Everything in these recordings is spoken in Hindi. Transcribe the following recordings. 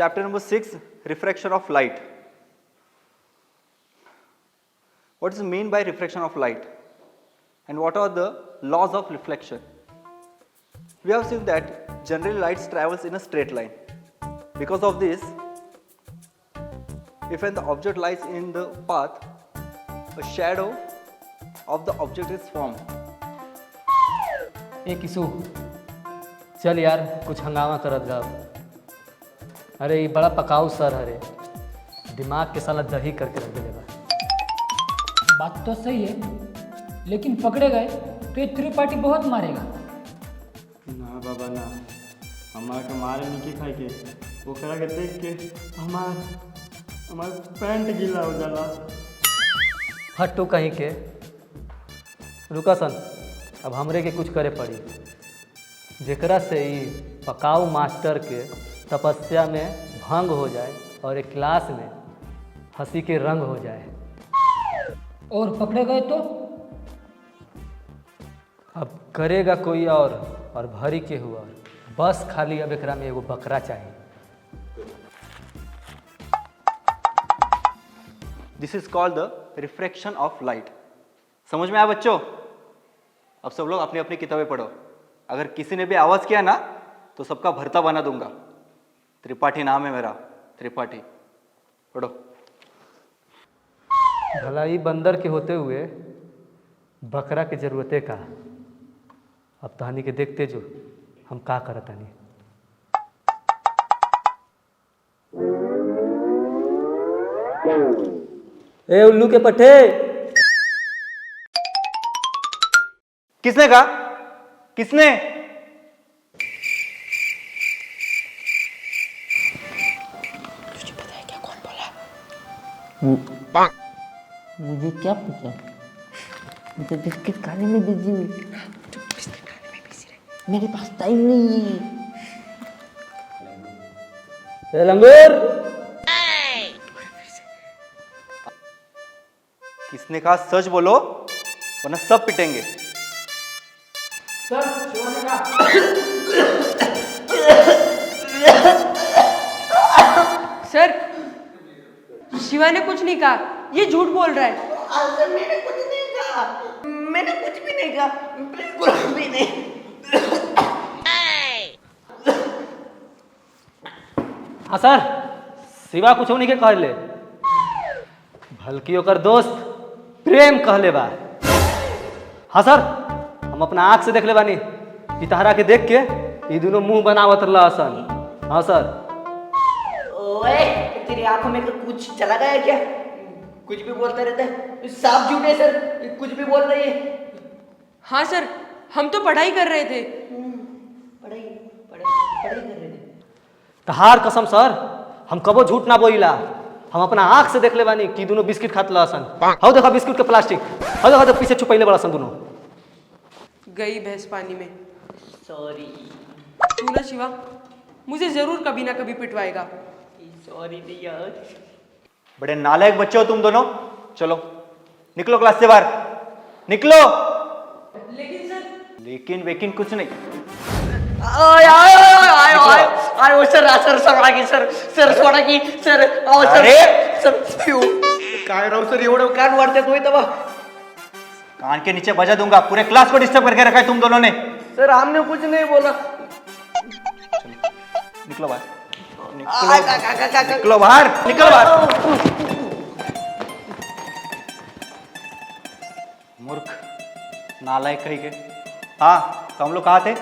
Chapter number 6, refraction of light. What is mean by refraction of light? And what are the laws of reflection? We have seen that generally light travels in a straight line. Because of this, if the object lies in the path, a shadow of the object is formed. ए किसू चल यार कुछ हंगामा करत जाओ। अरे ये बड़ा पकाऊ सर हरे दिमाग के साला दही करके रख देगा। बात तो सही है, लेकिन पकड़े गए तो ये त्रिपाठी बहुत मारेगा। ना बाबा ना, हमारा के मारे नहीं खाई के वो करा के देख के हमार पैंट गीला हो जाला। हट्टू कहीं के रुका सन, अब हमरे के कुछ करे पड़ी जेकरा से ही पकाऊ मास्टर के तपस्या में भंग हो जाए और एक क्लास में हंसी के रंग हो जाए। और पकड़े गए तो अब करेगा कोई और भरी के हुआ, बस खाली अब एकरा में एगो बकरा चाहिए। This is called the refraction of light. समझ में आया बच्चों? अब सब लोग अपनी अपनी किताबें पढ़ो। अगर किसी ने भी आवाज किया ना तो सबका भरता बना दूंगा। त्रिपाठी नाम है मेरा, त्रिपाठी। पढ़ो। भलाई बंदर के होते हुए बकरा के जरूरते का। अब तहानी के देखते जो हम का करत तानी। ए उल्लू के पट्टे, किसने कहा? किसने? तुझे पता है क्या कौन बोला? मुझे क्या पता? मुझे बिस्किट खाने में बिजी हूँ। बिस्किट खाने में बिजी रहे। मेरे पास टाइम नहीं है। ए लंगूर, किसने कहा सच बोलो वरना सब पिटेंगे। सर शिवा ने कहा। सर शिवा ने कुछ नहीं कहा, ये झूठ बोल रहा है। मैंने कुछ नहीं कहा, मैंने कुछ भी नहीं कहा, बिल्कुल भी नहीं। हाँ सर, शिवा कुछ नहीं के कहले, भलकी ओकर दोस्त प्रेम कहले बा। हाँ सर, हम अपना आँख से देख ले बानी कि तहरा के देख के ये दोनों मुंह बनावत रहा सन। हाँ सर। ओए, तेरी आंखों में तो कुछ चला गया क्या? कुछ भी बोलता रहता है, साफ झूठ है सर, कुछ भी बोल रही है। हाँ सर, हम तो पढ़ाई कर रहे थे। पढ़ाई कर रहे थे। तहार कसम सर, हम कबो झूठ ना बोलिला। हम अपना आँख से देख ले बानी कि दोनों बिस्किट खात सन। हाउ देखा बिस्किट के प्लास्टिक, हाउ देखा पीछे छुपैले बड़ा सन दोनों। गई भैंस पानी में। सॉरी। तू ना शिवा मुझे जरूर कभी ना कभी पिटवाएगा। सॉरी भैया। बड़े नालायक बच्चे हो तुम दोनों। चलो निकलो क्लास से बाहर, निकलो। लेकिन सर। लेकिन वेकिन कुछ नहीं। आयो सर सोडा की सर आओ सर। अरे! सर काय राव सर, एवढं कान वाढते तुम्ही तेव्हा? कान के नीचे बजा दूंगा। पूरे क्लास को डिस्टर्ब करके रखा है तुम दोनों ने। सर हमने कुछ नहीं बोला। निकलो बाहर, निकलो बाहर, निकलो बाहर। मूर्ख नालायक कहीं के। हाँ तो हम लोग कहाँ थे?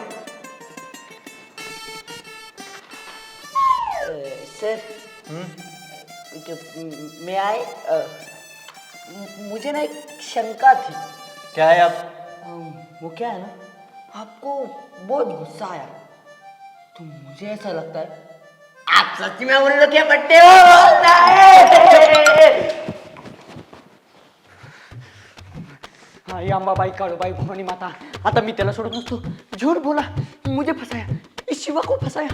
सर मैं आए, मुझे ना एक शंका थी। क्या है आप? वो क्या है ना, आपको बहुत गुस्सा आया तो मुझे ऐसा लगता है आप सच में उन लोग के पट्टे हो। हाँ ये अंबाबाई काळूबाई भवानी माता, आता मी त्याला सोडत नसतो। झूठ बोला, मुझे फसाया, इस शिवा को फसाया।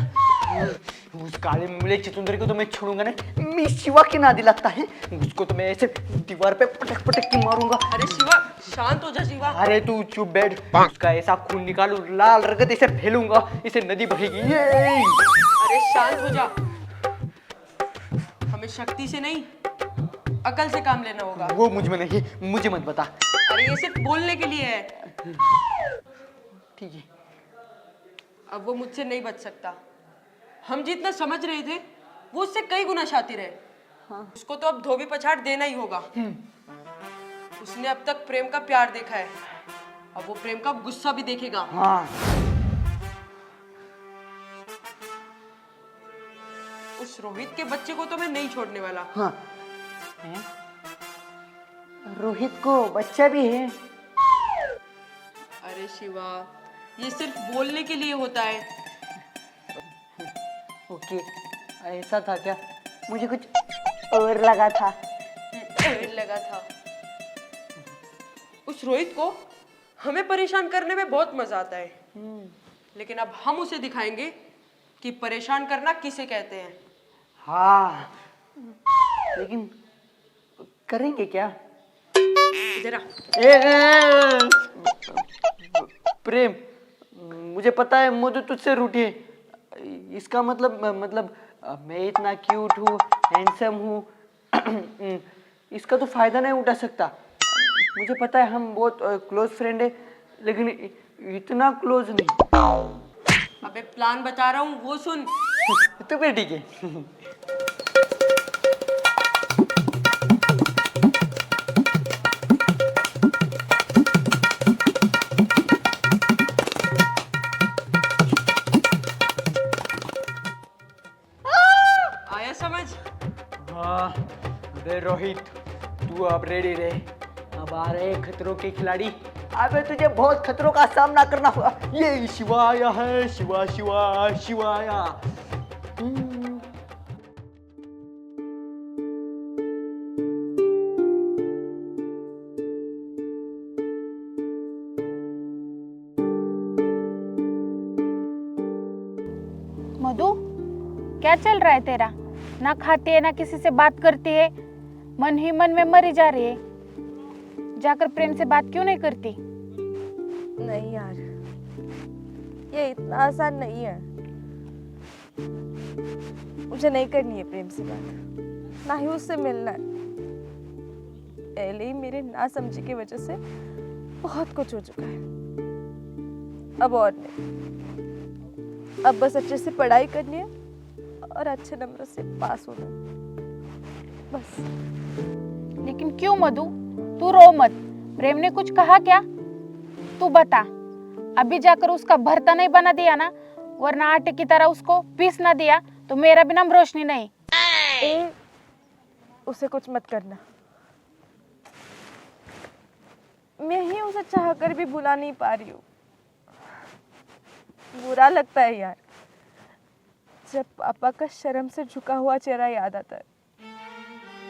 उस काले मुले चितुंदरी को तो मैं छोड़ूंगा नहीं। मैं शिवा के नादी लगता है, उसको तो मैं ऐसे दीवार पे पटक पटक के मारूंगा। अरे शिवा शांत हो जा शिवा। अरे तू चुप बैठ, उसका ऐसा खून निकालू, लाल रगत इसे फैलूंगा, इसे नदी बहेगी। अरे शांत हो जा। हमें शक्ति से नहीं अकल से काम लेना होगा। वो मुझ में नहीं, मुझे मत बता। अरे ये सिर्फ बोलने के लिए है। ठीक है। अब वो मुझसे नहीं बच सकता। हम जितना समझ रहे थे वो उससे कई गुना शातिर है। उसको तो अब धोबी पछाड़ देना ही होगा। उसने अब तक प्रेम का प्यार देखा है, अब वो प्रेम का गुस्सा भी देखेगा। हाँ। उस रोहित के बच्चे को तो मैं नहीं छोड़ने वाला। हाँ। हैं? रोहित को बच्चा भी है? अरे शिवा, ये सिर्फ बोलने के लिए होता है। ओके, ऐसा था क्या? मुझे कुछ और लगा था। लगा था। उस रोहित को हमें परेशान करने में बहुत मजा आता है, लेकिन अब हम उसे दिखाएंगे कि परेशान करना किसे कहते हैं। हाँ, लेकिन करेंगे क्या? जरा प्रेम, मुझे पता है मधु तुझसे रूठी है। इसका मतलब मैं इतना क्यूट हूँ, हैंडसम हूँ, इसका तो फायदा नहीं उठा सकता। मुझे पता है हम बहुत क्लोज फ्रेंड है, लेकिन इतना क्लोज नहीं। अबे प्लान बता रहा हूँ, वो सुन। तो फिर ठीक है। आया समझ? हाँ, बे रोहित, तू अब रेडी रहे। अब आ रहे खतरों के खिलाड़ी। अबे तुझे बहुत खतरों का सामना करना होगा। ये शिवाया है, शिवा शिवा शिवाया। मधु, क्या चल रहा है तेरा? ना खाती है ना किसी से बात करती है, मन ही मन में मरी जा रही है। जाकर प्रेम से बात क्यों नहीं करती? नहीं यार, ये इतना आसान नहीं है। मुझे नहीं करनी है प्रेम से बात, ना ही उससे मिलना है। पहले ही मेरे नासमझी की वजह से बहुत कुछ हो चुका है, अब और नहीं। अब बस अच्छे से पढ़ाई करनी है और अच्छे नंबर से पास होना, बस। लेकिन क्यों मधु, तू रो मत। प्रेम ने कुछ कहा क्या? तू बता। अभी जाकर उसका भरता नहीं बना दिया ना, वरना आटे की तरह उसको पीस ना दिया तो मेरा भी नाम रोशनी नहीं। उसे कुछ मत करना। मैं ही उसे चाह कर भी भुला नहीं पा रही हूँ। बुरा लगता है यार, जब पापा का शर्म से झुका हुआ चेहरा याद आता है।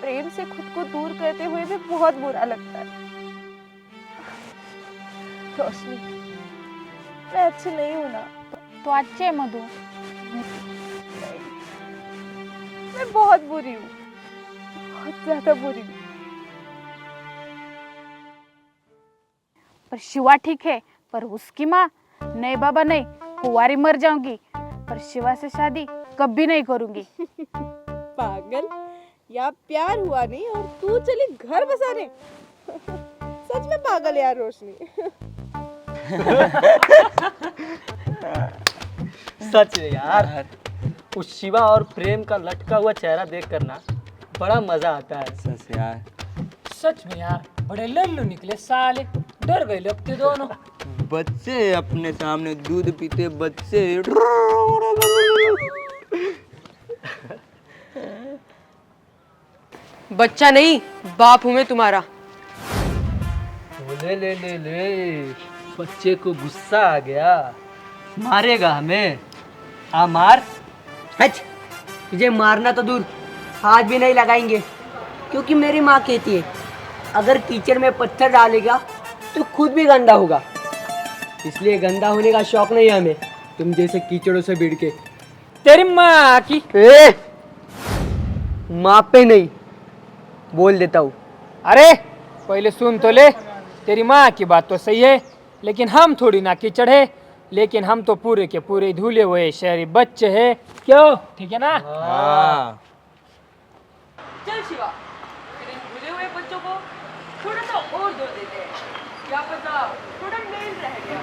प्रेम से खुद को दूर करते हुए भी बहुत बुरा लगता है। रोशनी, मैं अच्छी नहीं हूं ना? तो अच्छे है मधु। नहीं, मैं बहुत बुरी हूँ, बहुत ज्यादा बुरी हूँ। पर शिवा ठीक है, पर उसकी माँ नहीं बाबा नहीं, कुंवारी मर जाऊंगी, पर शिवा से शादी कभी नहीं करूंगी। पागल, या प्यार हुआ नहीं और तू चली घर बसाने। सच में पागल यार रोशनी। सच है यार, उस शिवा और प्रेम का लटका हुआ चेहरा देख कर ना बड़ा मजा आता है। सच यार, सच में यार, बड़े लल्लू निकले साले, डर गए लगते दोनों। बच्चे अपने सामने दूध पीते बच्चे। बच्चा नहीं, बाप हूं मैं तुम्हारा। ले ले ले ले, बच्चे को गुस्सा आ गया, मारेगा हमें। हाँ मार। हट, तुझे मारना तो दूर, हाथ भी नहीं लगाएंगे, क्योंकि मेरी माँ कहती है अगर कीचड़ में पत्थर डालेगा तो खुद भी गंदा होगा। इसलिए गंदा होने का शौक नहीं है हमें, तुम जैसे कीचड़ों से भिड़ के। तेरी माँ की माँ पे नहीं, बोल देता हूँ। अरे पहले सुन तो ले, तेरी माँ की बात तो सही है, लेकिन हम थोड़ी ना कीचड़ है, लेकिन हम तो पूरे के पूरे धुले हुए शहरी बच्चे हैं। क्यों? ठीक है ना? हाँ। चल शिवा, फिर इन भूले हुए बच्चों को थोड़ा सा और दो देते हैं, क्या पता थोड़ा मेल रह गया।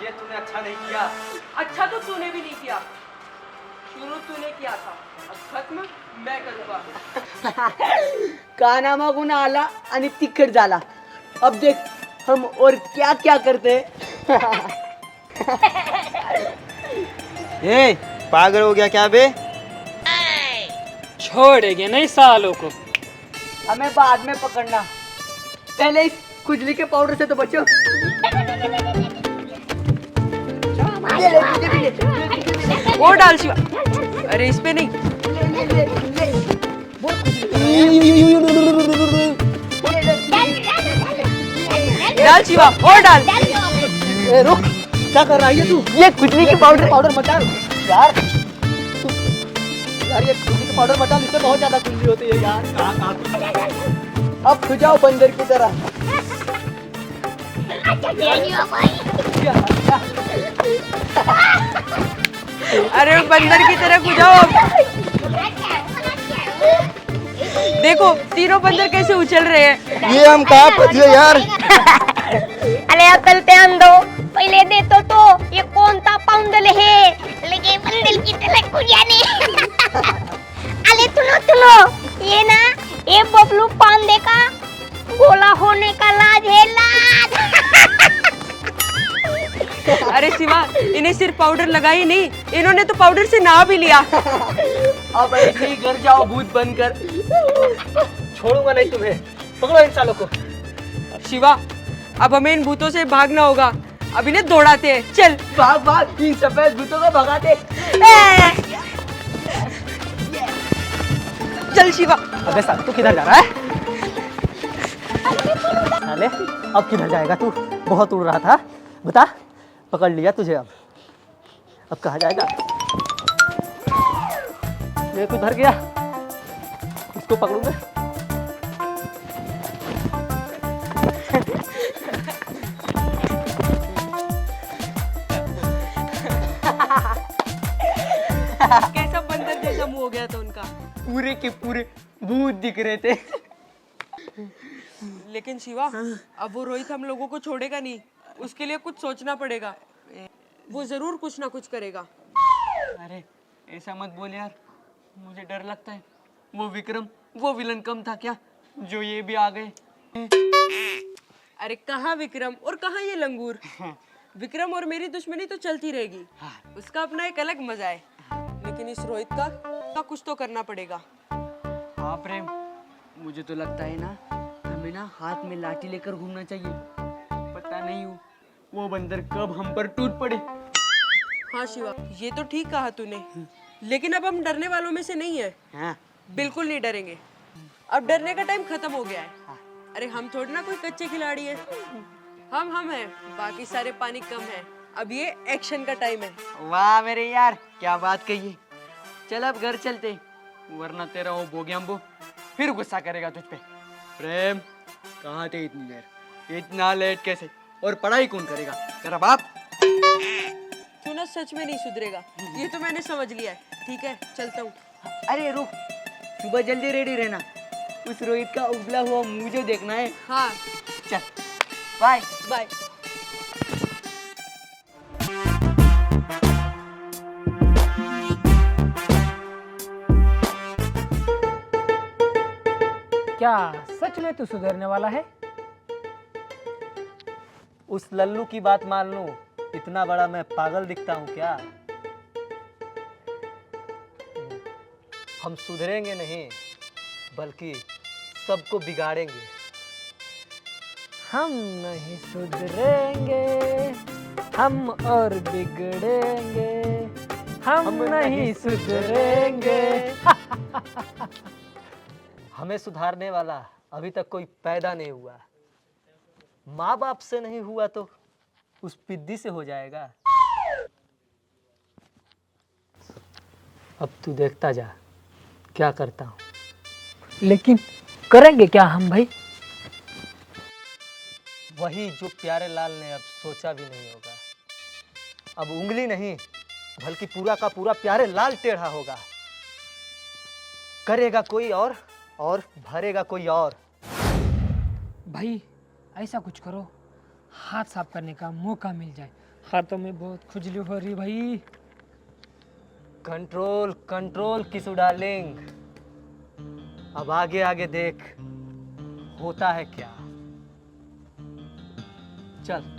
ये तूने अच्छा नहीं किया। अच्छा तो तूने भी नहीं किया, शुरू तूने किया था, अब खत्म मैं करूँगा। कानामा गुना आला आणि तिखट झाला. अब देख हम और क्या क्या करते हैं. ए पागल हो गया क्या बे? छोड़ेंगे नहीं सालों को। हमें बाद में पकड़ना, पहले इस खुजली के पाउडर से तो बचो. ये ले, तुझे भी ले. वो डाल शिवा, अरे इस पे नहीं, डाल शिवा और डाल। ए, रुक, क्या कर रहा है ये तू? ये खुजली के पाउडर मत डाल यार. यार ये खुजली के पाउडर मत डाल, इससे बहुत ज्यादा खुजली होती है यार. अब खुजाओ बंदर की तरह. अरे बंदर की तरह खुजाओ अब। देखो तीनों बंदर कैसे उछल रहे हैं। ये हम कहाँ फंसे यार? अरे अकल ते अंधो, पहले दे तो ये कौन सा पाउंडल है, लेकिन बंदल की तरह खुजाने। अरे सुनो, ये ना ये बबलू पांडे का गोला होने का लाज है, लाज। अरे शिवा, इन्हें सिर्फ पाउडर लगा ही नहीं, इन्होंने तो पाउडर से नहा भी लिया। अब ऐसे ही घर जाओ भूत बनकर. छोड़ूंगा नहीं तुम्हें, पकड़ो इन सालों को. शिवा, अब हमें इन भूतों से भागना होगा, अब इन्हें दौड़ाते हैं, चल। भाग, इन सफेद भूतों को भगाते. चल शिवा। अबे साले तू किधर जा रहा है? साले अब किधर जाएगा तू? बहुत उड़ रहा था, बता. पकड़ लिया तुझे, अब कहाँ जाएगा? ये किधर गया? इसको पकड़ूंगा. कैसा बंदर जैसा मुंह हो गया था उनका। पूरे के पूरे भूत दिख रहे थे. लेकिन शिवा, अब वो रोहित हम लोगों को छोड़ेगा नहीं, उसके लिए कुछ सोचना पड़ेगा। वो जरूर कुछ ना कुछ करेगा। अरे ऐसा मत बोल यार, मुझे डर लगता है. वो विक्रम, वो विलन कम था क्या जो ये भी आ गए? अरे कहाँ विक्रम और कहाँ ये लंगूर। विक्रम और मेरी दुश्मनी तो चलती रहेगी, उसका अपना एक अलग मजा है, लेकिन इस रोहित का कुछ तो करना पड़ेगा। हाँ प्रेम, मुझे तो लगता है ना हमें ना हाथ में लाठी लेकर घूमना चाहिए. पता नहीं वो बंदर कब हम पर टूट पड़े. हाँ शिवा, ये तो ठीक कहा तूने, लेकिन अब हम डरने वालों में से नहीं है। हाँ. बिल्कुल नहीं डरेंगे, अब डरने का टाइम खत्म हो गया है। अरे हम थोड़ी ना कोई कच्चे खिलाड़ी है, हम हैं, बाकी सारे पानी कम है। अब ये एक्शन का टाइम है। वाह मेरे यार, क्या बात कही. चल अब घर चलते, वरना तेरा वो बोग्याम्बो फिर गुस्सा करेगा तुझ पे. प्रेम, कहाँ थे इतनी देर? इतना लेट कैसे? और पढ़ाई कौन करेगा? तेरा बाप. तू ना सच में नहीं सुधरेगा, ये तो मैंने समझ लिया है। ठीक है, चलता हूँ। अरे रुक, सुबह जल्दी रेडी रहना, उस रोहित का उबला हुआ मुंह जो देखना है. हाँ चल बाय. बाय। क्या सच में तू सुधरने वाला है? उस लल्लू की बात मान लूं, इतना बड़ा मैं पागल दिखता हूँ क्या? हम सुधरेंगे नहीं, बल्कि सबको बिगाड़ेंगे. हम नहीं सुधरेंगे, हम और बिगड़ेंगे, हम नहीं सुधरेंगे। हमें सुधारने वाला अभी तक कोई पैदा नहीं हुआ. माँ बाप से नहीं हुआ तो उस पिद्दी से हो जाएगा. अब तू देखता जा क्या करता हूँ. लेकिन करेंगे क्या हम भाई? वही जो प्यारे लाल ने अब सोचा भी नहीं होगा। अब उंगली नहीं बल्कि पूरा का पूरा प्यारे लाल टेढ़ा होगा। करेगा कोई और भरेगा कोई और। भाई ऐसा कुछ करो, हाथ साफ करने का मौका मिल जाए। हाथों में बहुत खुजली हो रही भाई। कंट्रोल कंट्रोल किसू डार्लिंग। अब आगे आगे देख होता है क्या। चल।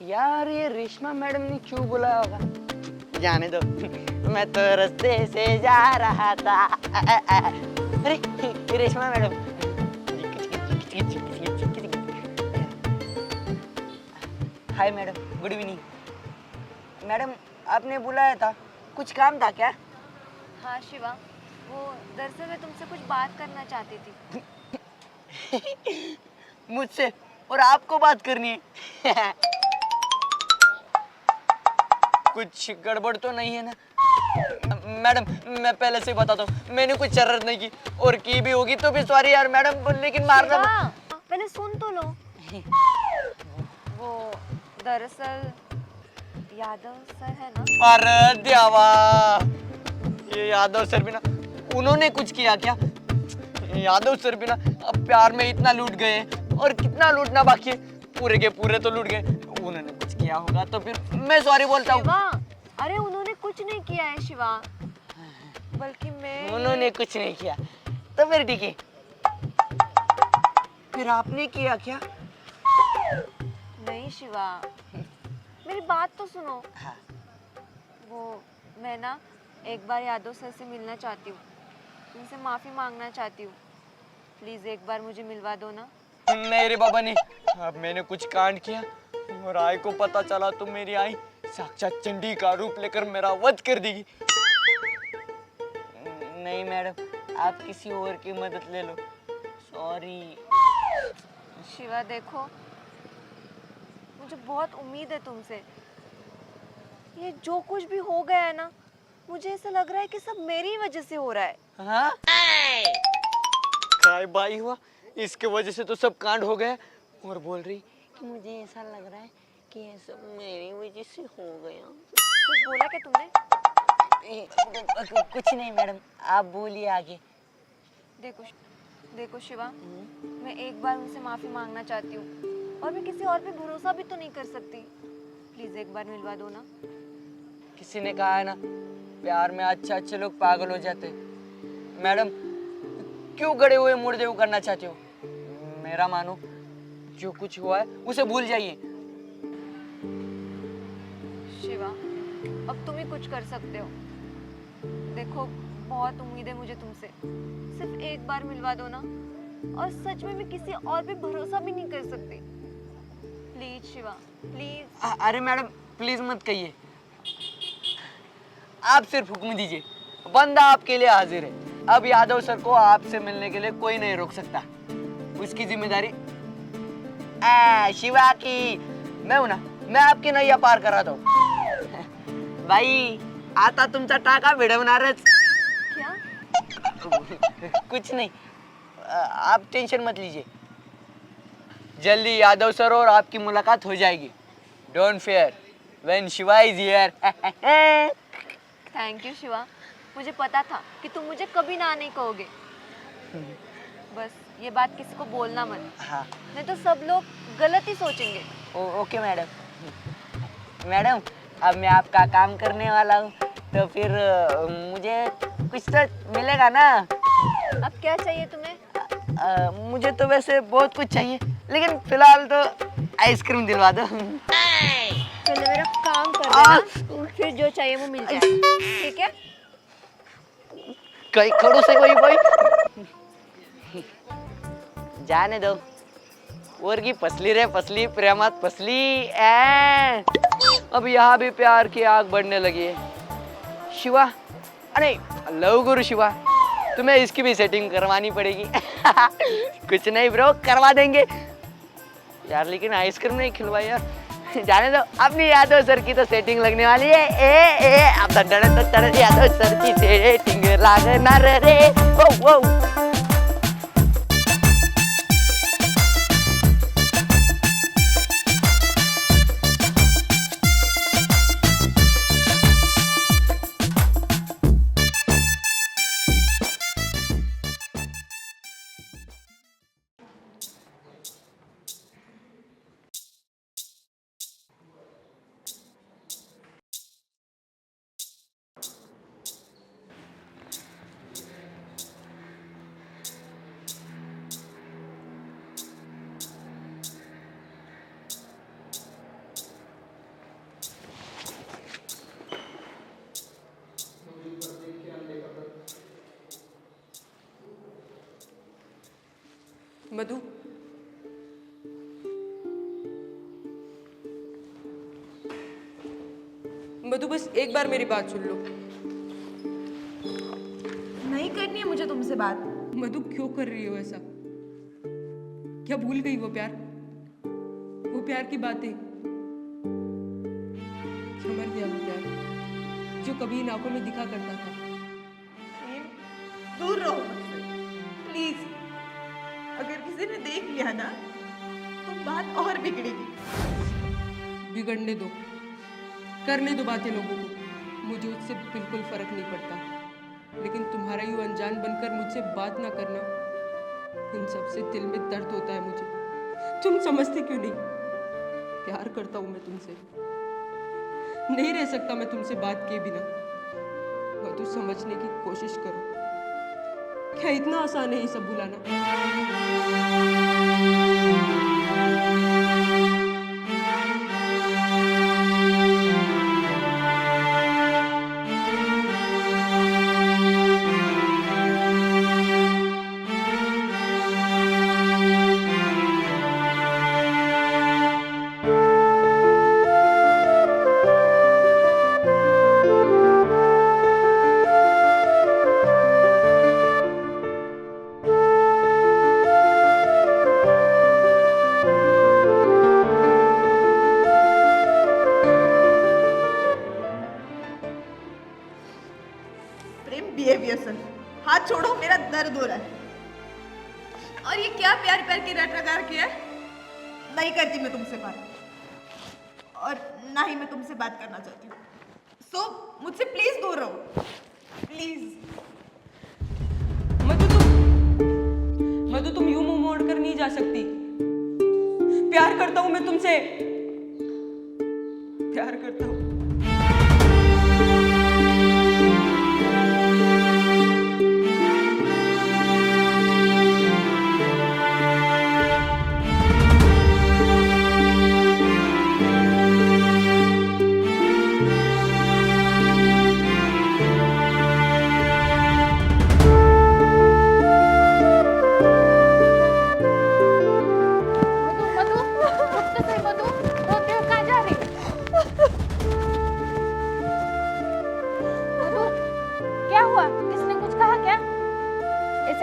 यार ये रेशमा मैडम ने क्यों बुलाया होगा? जाने दो, मैं तो रास्ते से जा रहा था। अरे ये Reshma madam. Hi madam, good evening. Madam आपने बुलाया था, कुछ काम था क्या? हाँ शिवा, वो दरअसल मैं तुमसे कुछ बात करना चाहती थी। मुझसे? और आपको बात करनी है? कुछ गड़बड़ तो नहीं है ना? मैडम मैं पहले से बताता हूँ, मैंने कुछ शरारत नहीं की, और की भी होगी तो भी सॉरी यार मैडम, लेकिन मारना पहले सुन तो लो। वो दरअसल यादव सर है ना? अरे देवा, ये यादव सर भी ना, उन्होंने कुछ किया क्या? यादव सर भी ना अब प्यार में इतना लूट गए, और कितना लूटना बाकी है, पूरे के पूरे तो लूट गए। उन्होंने कुछ किया होगा तो फिर मैं सॉरी बोलता हूँ। अरे उन्होंने कुछ नहीं किया है शिवा, बल्कि मैं। उन्होंने कुछ नहीं किया तो फिर ठीक है। फिर आपने किया क्या? नहीं शिवा, मेरी बात तो सुनो। हाँ। वो मैं ना एक बार यादव सर से मिलना चाहती हूँ, उनसे माफी मांगना चाहती हूँ। प्लीज एक बार मुझे मिलवा दो ना। नहीं रे बाबा नहीं, अब मैंने कुछ कांड किया और आई को पता चला तो मेरी आई साक्षात चंडी का रूप लेकर मेरा वध कर देगी। नहीं मैडम, आप किसी और की मदद ले लो। सॉरी। शिवा देखो, मुझे बहुत उम्मीद है तुमसे। ये जो कुछ भी हो गया है ना, मुझे ऐसा लग रहा है कि सब मेरी वजह से हो रहा है। हाँ? काय बाई हुआ, इसके वजह से तो सब कांड हो गया, और बोल रही कि मुझे ऐसा लग रहा है कि ये सब मेरी वजह से हो गया। कुछ बोला क्या तुमने? कुछ नहीं मैडम, आप बोलिए आगे। देखो शिवा, मैं एक बार उनसे माफी मांगना चाहती हूँ, और मैं किसी और पे भरोसा भी तो नहीं कर सकती। प्लीज एक बार मिलवा दो ना। किसी ने कहा है ना, प्यार में अच्छे लोग पागल हो जाते। मैडम क्यों गड़े हुए मुर्दे को करना चाहते हो? मेरा मानो, जो कुछ हुआ है उसे भूल जाइए। शिवा, अब तुम ही कुछ कर सकते हो। देखो बहुत उम्मीद है मुझे तुमसे, सिर्फ एक बार मिलवा दो ना। और सच में मैं किसी और पे भरोसा भी नहीं कर सकती। Please Shiva, please. अरे मैडम प्लीज मत कहिए, आप सिर्फ हुक्म दीजिए, बंदा आपके लिए हाजिर है। अब यादव सर को आपसे मिलने के लिए कोई नहीं रोक सकता, उसकी जिम्मेदारी शिवा की। मैं हूं ना, मैं आपकी नैया पार कराता हूँ। भाई आता तुमचा टाका भिडवणारच। क्या? कुछ नहीं, आप टेंशन मत लीजिए, जल्दी यादव सर और आपकी मुलाकात हो जाएगी। Don't fear when Shiva is here. Thank you Shiva, मुझे पता था कि तुम मुझे कभी ना नहीं कहोगे। बस ये बात किसी को बोलना मत। हाँ। नहीं तो सब लोग गलत ही सोचेंगे। Okay madam. मैडम अब मैं आपका काम करने वाला हूँ, तो फिर मुझे कुछ तो मिलेगा ना? अब क्या चाहिए तुम्हें? मुझे तो वैसे बहुत कुछ चाहिए, लेकिन फिलहाल तो आइसक्रीम दिलवा दो। पहले मेरा काम कर देना, फिर जो चाहिए वो मिल जाए। ठीक है? कहीं खड़ो से कोई भाई, जाने दो। और की पसली रे पसली, प्रेमात पसली। अब यहाँ भी प्यार की आग बढ़ने लगी है। शिवा, अरे लव गुरु शिवा, तुम्हें इसकी भी सेटिंग करवानी पड़ेगी। कुछ नहीं ब्रो, करवा देंगे यार, लेकिन आइसक्रीम नहीं खिलवाई यार। जाने दो, अपनी यादव सर की तो सेटिंग लगने वाली है। अब तो यादव सर की सेटिंग लागना रे। ओ मधु, मधु बस एक बार मेरी बात सुन लो। नहीं करनी है मुझे तुमसे बात। मधु क्यों कर रही हो ऐसा? क्या भूल गई वो प्यार की बातें? क्या मर गया वो प्यार जो कभी इन आंखों में दिखा करता था? दूर रहो मुझसे प्लीज। अगर किसी ने देख लिया ना तो बात और बिगड़ेगी। बिगड़ने दो, करने दो बातें लोगों को, मुझे उससे बिल्कुल फर्क नहीं पड़ता। लेकिन तुम्हारा यूं अनजान बनकर मुझसे बात ना करना, इन सबसे दिल में दर्द होता है मुझे। तुम समझते क्यों नहीं? प्यार करता हूं मैं तुमसे, नहीं रह सकता मैं तुमसे बात किए बिना। मधु समझने की कोशिश करो, क्या इतना आसान है ये सब भुलाना? हाथ छोड़ो, मेरा दर्द हो रहा है। और ये क्या प्यार प्यार की रट रगार किया है? नहीं करती मैं तुमसे बात, और ना ही मैं तुमसे बात करना चाहती हूँ। सो मुझसे प्लीज दूर रहो, प्लीज। मधु तुम यूं मुंह मोड़ कर नहीं जा सकती। प्यार करता हूं मैं तुमसे, प्यार करता हूं।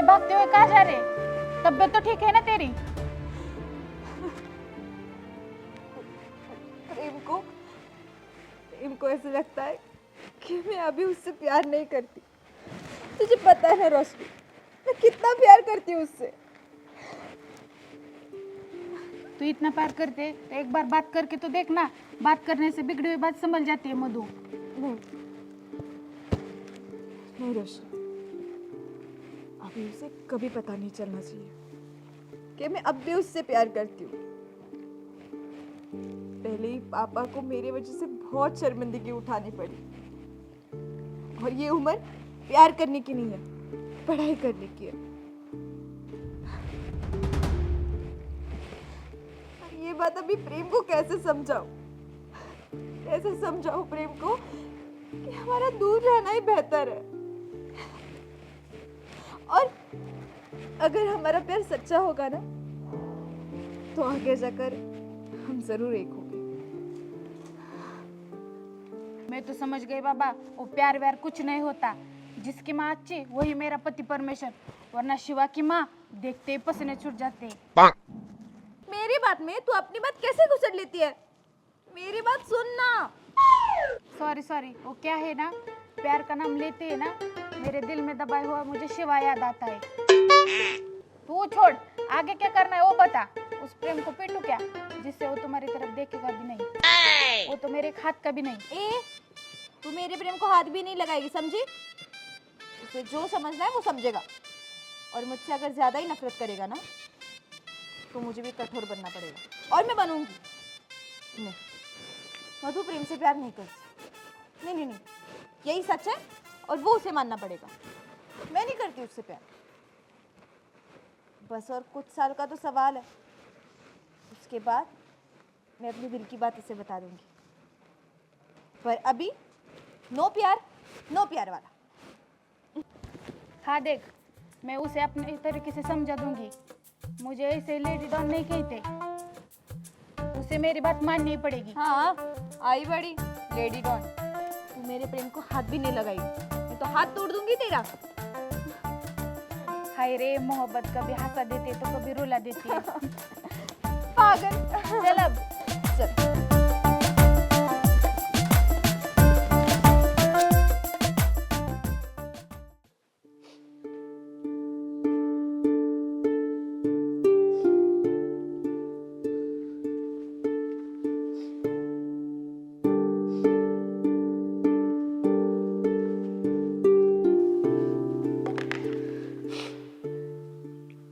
भागते हुए कहाँ जा रहे? तबीयत तो ठीक है ना तेरी? प्रेम को ऐसा लगता है कि मैं अभी उससे प्यार नहीं करती। तुझे पता है ना रोशनी, मैं कितना प्यार करती हूँ उससे। तू इतना प्यार करते तो एक बार बात करके तो देखना, बात करने से बिगड़ी हुई बात संभल जाती है मधु। नहीं रोशनी, अभी उसे कभी पता नहीं चलना चाहिए कि मैं अब भी उससे प्यार करती हूँ। पहले ही पापा को मेरी वजह से बहुत शर्मिंदगी उठानी पड़ी, और ये उम्र प्यार करने की नहीं है, पढ़ाई करने की है। ये बात अभी प्रेम को कैसे समझाऊं? कैसे समझाऊं प्रेम को कि हमारा दूर रहना ही बेहतर है, और अगर हमारा प्यार सच्चा होगा ना तो आगे जाकर हम जरूर एक होंगे। मैं तो समझ गई बाबा, वो प्यार व्यार कुछ नहीं होता। जिसकी माँ अच्छी वही मेरा पति परमेश्वर, वरना शिवा की माँ देखते ही पसीने छूट जाते। मेरी बात में तू अपनी बात कैसे घुसड़ लेती है? मेरी बात सुनना। सॉरी सॉरी, वो क्या है ना, प्यार का नाम लेते हैं ना, मेरे दिल में दबाया हुआ मुझे शिवा याद आता है। तू छोड़, आगे क्या करना है वो बता। उस प्रेम को पीटू क्या, जिससे वो तुम्हारी तरफ देखेगा भी नहीं, वो तो मेरे हाथ का भी नहीं। ए, तू मेरे प्रेम को हाथ भी नहीं लगाएगी, समझी? उसे जो समझना है वो समझेगा, और मुझसे अगर ज्यादा ही नफरत करेगा ना तो मुझे भी कठोर बनना पड़ेगा, और मैं बनूंगी। नहीं, मधु प्रेम से प्यार नहीं करती। नहीं नहीं नहीं, यही सच है और वो उसे मानना पड़ेगा। मैं नहीं करती उससे प्यार। बस और कुछ साल का तो सवाल है, उसके बाद मैं अपने दिल की बात उसे बता दूंगी। पर अभी नो प्यार, नो प्यार वाला। हाँ देख, मैं उसे अपने तरीके से समझा दूंगी। मुझे ऐसे लेडी डॉन नहीं कहते, उसे मेरी बात माननी पड़ेगी। हाँ, आई बड़ी लेडी डॉन। तू मेरे प्रेम को हाथ भी नहीं लगाई, मैं तो हाथ तोड़ दूंगी तेरा। हाय रे, मोहब्बत कभी हंसा देती है तो कभी रुला देती है। पागल। चल अब चल।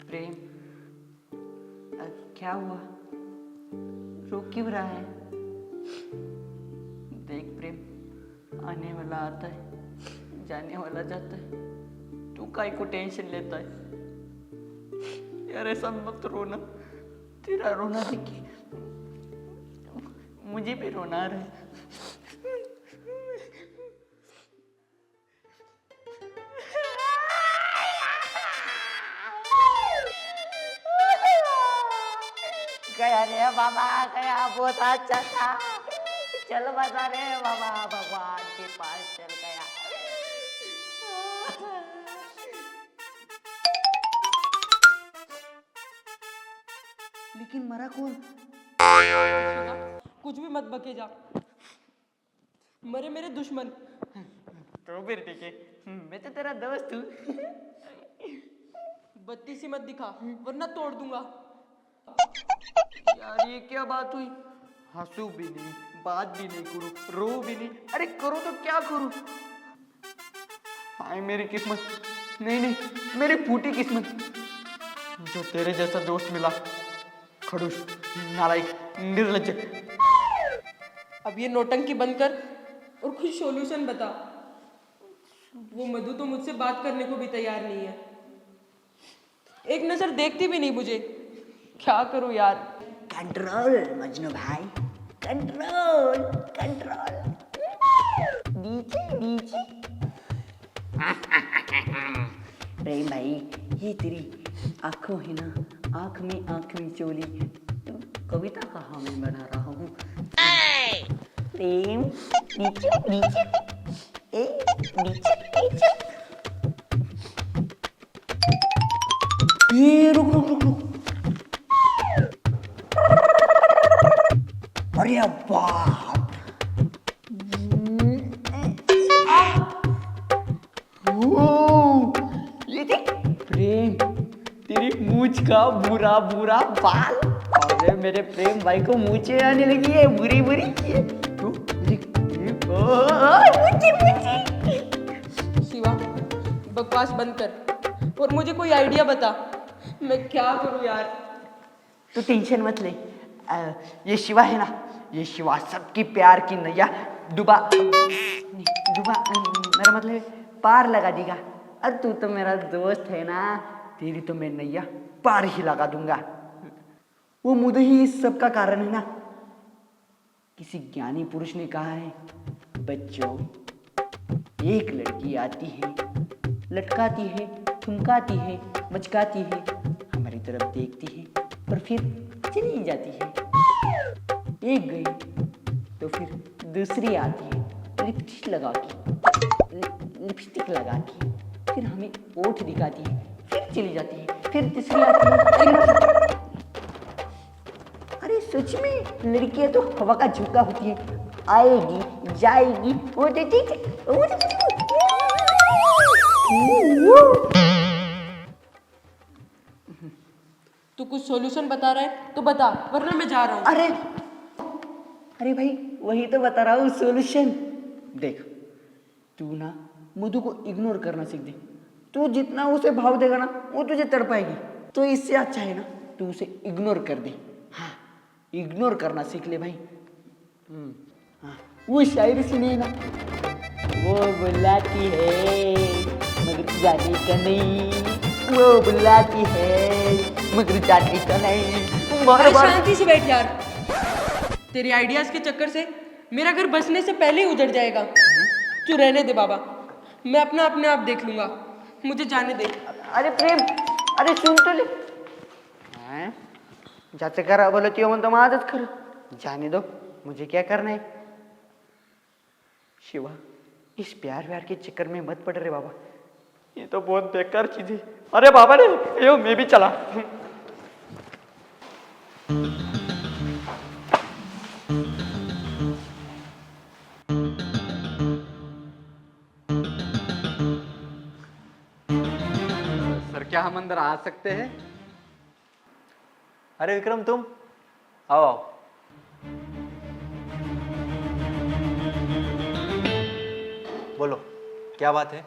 प्रेम, क्या हुआ? रो क्यों रहा है? देख प्रेम, आने वाला आता है, जाने वाला जाता है, तू काहे को टेंशन लेता है? यार ऐसा मत रोना, तेरा रोना देखी मुझे भी रोना आ रहा है। गया रे बाबा, गया, बहुत अच्छा था। चल बता रे बाबा, भगवान के पास चल गया। लेकिन मरा कौन? कुछ भी मत बके जा, मरे मेरे दुश्मन। तो फिर ठीक है, मैं तो तेरा दोस्त हूँ। बत्ती सी मत दिखा वरना तोड़ दूंगा। यार ये क्या बात हुई? हंसू भी नहीं, बात भी नहीं करूँ, रो भी नहीं। अरे करो तो क्या करूँ? हाय मेरी किस्मत, नहीं नहीं, मेरी फूटी किस्मत, जो तेरे जैसा दोस्त मिला। खड़ूस, नालायक, निर्लज्ज। अब ये नौटंकी बंद कर और कुछ सॉल्यूशन बता। वो मधु तो मुझसे बात करने को भी तैयार नहीं है, एक नजर देखती भी नहीं मुझे। क्या करूं यार? कंट्रोल मजनू भाई, कंट्रोल कंट्रोल। नीचे नीचे। प्रेम भाई, ये तेरी आंखों है ना, आंख में चोली, कविता कहाँ मैं बना रहा हूँ। प्रेम नीचे नीचे, नीचे नीचे। ये रुक रुक रुक रुक। अरे बाप, ये देख प्रेम, तेरी मूंछ का बुरा बुरा बाल। अरे मेरे प्रेम भाई को मूंछें आने लगी है, बुरी बुरी। तू शिवा, बकवास बंद कर और मुझे कोई आइडिया बता, मैं क्या करूं यार? तू टेंशन मत ले। ये शिवा है ना, ये शिवा सबकी प्यार की नैया डुबा मेरा मतलब पार लगा देगा। और तू तो मेरा दोस्त है ना, तेरी तो मैं नैया पार ही लगा दूंगा। वो मुझे ही इस सब का कारण है ना। किसी ज्ञानी पुरुष ने कहा है, बच्चों, एक लड़की आती है, लटकाती है, ठुमकाती है, मचकाती है, हमारी तरफ देखती है और फिर चली जाती है। एक गई तो फिर दूसरी आती है, लिपस्टिक लगा के, फिर हमें ओठ दिखाती है, फिर चली जाती है, फिर तीसरी आती है, फिर... अरे सच में लड़कियां तो हवा का झोंका होती है, आएगी जाएगी, वो तो ठीक है, वो तो ठीक है। तू कुछ सॉल्यूशन बता रहा है तो बता, वरना मैं जा रहा हूँ। अरे अरे भाई वही तो बता रहा हूँ सॉल्यूशन। देख तू ना मधु को इग्नोर करना सीख दे। तू जितना उसे भाव देगा ना वो तुझे तड़पाएगी। तो इससे अच्छा है ना तू उसे इग्नोर कर दे। हाँ इग्नोर करना सीख ले भाई। हाँ वो शायरी सुनिए ना, वो बुलाती है मगर जाने का नहीं, वो बुलाती है मगर जाने का नहीं। अरे शांति से बैठ यार। तेरे आइडियाज के चक्कर से मेरा घर बसने से पहले ही उजड़ जाएगा। तू रहने दे बाबा, मैं अपने आप देख लूंगा, मुझे जाने दे। अरे प्रेम, अरे सुन तो ले। ज्याचं करा बोलती हो म्हणतो माझच खरं, जाने दो, मुझे क्या करना है। शिवा इस प्यार व्यार के चक्कर में मत पड़ रे बाबा, ये तो बहुत बेकार चीज है। अरे बाबा रे यो मैं भी चला। सर क्या हम अंदर आ सकते हैं? अरे विक्रम तुम आओ आओ। बोलो क्या बात है?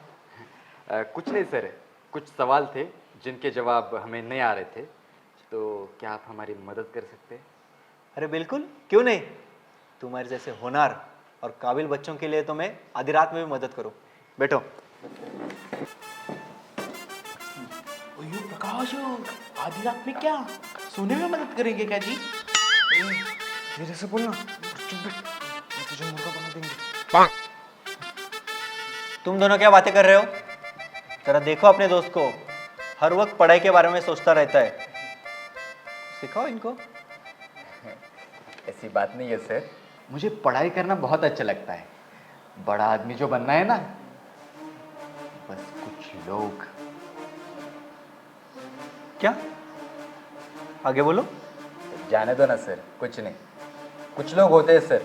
कुछ नहीं सर, कुछ सवाल थे जिनके जवाब हमें नहीं आ रहे थे, तो क्या आप हमारी मदद कर सकते हैं? अरे बिल्कुल, क्यों नहीं। तुम्हारे जैसे होनहार और काबिल बच्चों के लिए तो मैं आधी रात में भी मदद करूं। बैठो। प्रकाश आधी रात में क्या सोने में मदद करेंगे क्या जी? धीरे से बोलना, चुप बैठ, तुझे मुर्गा बना देंगे। तुम दोनों क्या बातें कर रहे हो? जरा देखो अपने दोस्त को, हर वक्त पढ़ाई के बारे में सोचता रहता है। सिखाओ इनको। ऐसी बात नहीं है सर, मुझे पढ़ाई करना बहुत अच्छा लगता है। बड़ा आदमी जो बनना है ना, बस कुछ लोग। क्या? आगे बोलो। जाने दो ना सर, कुछ नहीं। कुछ लोग होते हैं सर,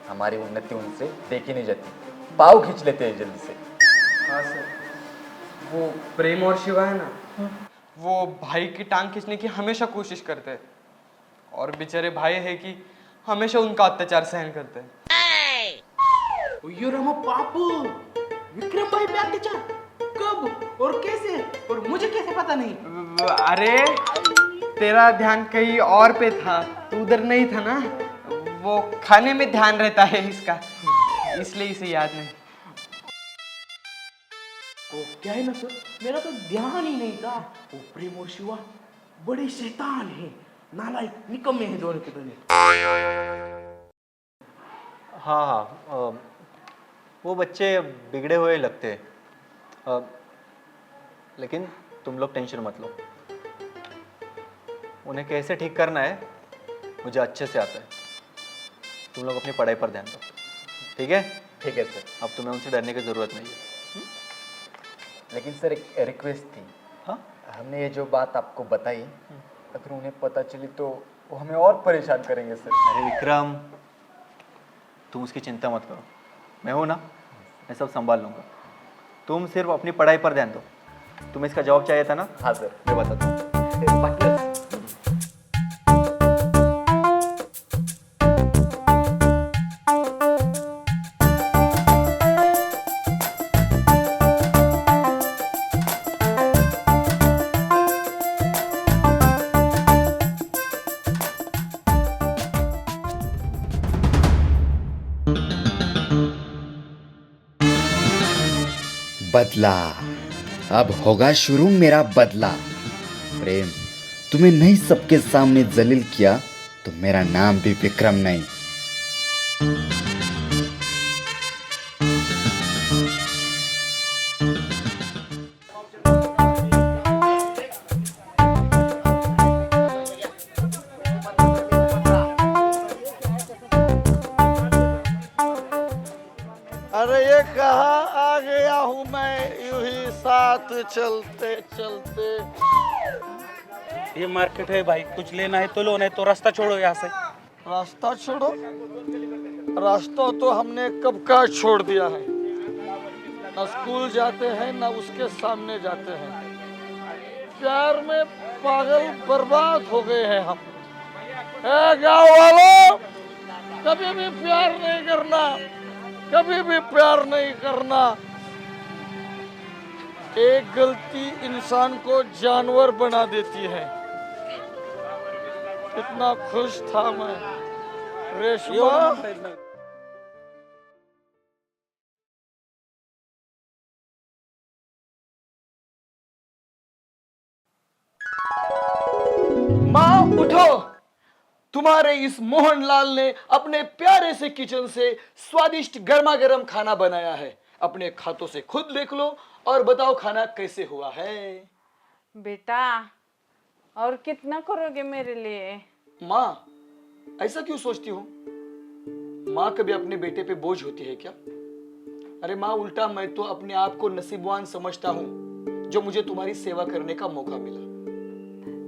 हमारी उन्नति उनसे देखी नहीं जाती, पाव खींच लेते हैं जल्दी से। हाँ सर, वो प्रेम और शिवा है ना, वो भाई की टांग खींचने की हमेशा कोशिश करते हैं, और बेचारे भाई है कि हमेशा उनका अत्याचार सहन करते हैं। यो रामा पापू, विक्रम भाई पे अत्याचार कब और कैसे, और मुझे कैसे पता नहीं? अरे तेरा ध्यान कहीं और पे था, तू उधर नहीं था ना। वो खाने में ध्यान रहता है इसका, इसलिए इसे याद नहीं। वो क्या है ना सर, मेरा तो ध्यान ही नहीं था। वो प्रेम और शिवा बड़े शैतान हैं, नालायक निकम्मे हैं दोनों के दोनों। हाँ हाँ, वो बच्चे बिगड़े हुए लगते हैं, लेकिन तुम लोग टेंशन मत लो। उन्हें कैसे ठीक करना है मुझे अच्छे से आता है। तुम लोग अपनी पढ़ाई पर ध्यान दो, ठीक है? ठीक है सर। अब तुम्हें उनसे डरने की ज़रूरत नहीं है। लेकिन सर एक रिक्वेस्ट थी। हाँ? हमने ये जो बात आपको बताई, अगर उन्हें पता चली तो वो हमें और परेशान करेंगे सर। अरे विक्रम, तुम उसकी चिंता मत करो, मैं हूँ ना, मैं सब संभाल लूँगा। तुम सिर्फ अपनी पढ़ाई पर ध्यान दो। तुम्हें इसका जवाब चाहिए था ना? हाँ सर, मैं बताता हूँ। बदला, अब होगा शुरू मेरा बदला। प्रेम, तुम्हें नहीं सबके सामने जलील किया तो मेरा नाम भी विक्रम नहीं। अरे ये कहाँ आ गया हूँ मैं, यूं ही साथ चलते चलते। ये मार्केट है भाई, कुछ लेना है तो लो, नहीं तो रास्ता छोड़ो यहाँ से। रास्ता छोड़ो? रास्ता तो हमने कब का छोड़ दिया है। ना स्कूल जाते हैं ना उसके सामने जाते हैं। प्यार में पागल बर्बाद हो गए हैं हम। गाँव वालों, कभी भी प्यार नहीं करना, कभी भी प्यार नहीं करना। एक गलती इंसान को जानवर बना देती है। कितना खुश था मैं। रेशमा, माँ उठो। तुम्हारे इस मोहनलाल ने अपने प्यारे से किचन से स्वादिष्ट गर्मा गर्म खाना बनाया है। अपने खातों से खुद देख लो और बताओ खाना कैसे हुआ है। बेटा, और कितना करोगे मेरे लिए? माँ, ऐसा क्यों सोचती हो? माँ कभी अपने बेटे पे बोझ होती है क्या? अरे माँ, उल्टा मैं तो अपने आप को नसीबवान समझता हूँ जो मुझे तुम्हारी सेवा करने का मौका मिला।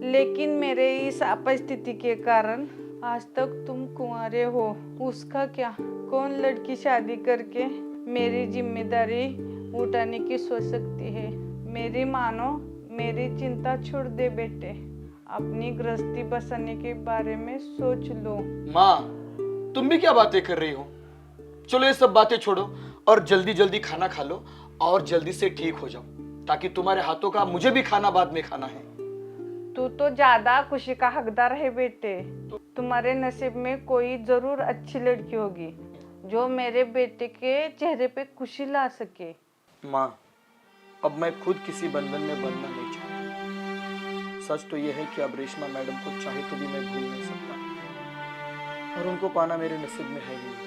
लेकिन मेरे इस अपस्थिति के कारण आज तक तुम कुंवारे हो। उसका क्या? कौन लड़की शादी करके मेरी जिम्मेदारी उठाने की सोच सकती है? मेरी मानो, मेरी चिंता छोड़ दे बेटे। अपनी गृहस्थी बसाने के बारे में सोच लो। माँ, तुम भी क्या बातें कर रही हो? चलो ये सब बातें छोड़ो और जल्दी जल्दी खाना खा लो और जल्दी से ठीक हो जाओ, ताकि तुम्हारे हाथों का मुझे भी खाना बाद में खाना है। तू तो ज्यादा खुशी का हकदार है बेटे। तुम्हारे नसीब में कोई जरूर अच्छी लड़की होगी जो मेरे बेटे के चेहरे पे खुशी ला सके। माँ, अब मैं खुद किसी बंधन में बंधना नहीं चाहता। सच तो यह है कि अब रेशमा मैडम को चाहे तो भी मैं भूल नहीं सकता और उनको पाना मेरे नसीब में है नहीं।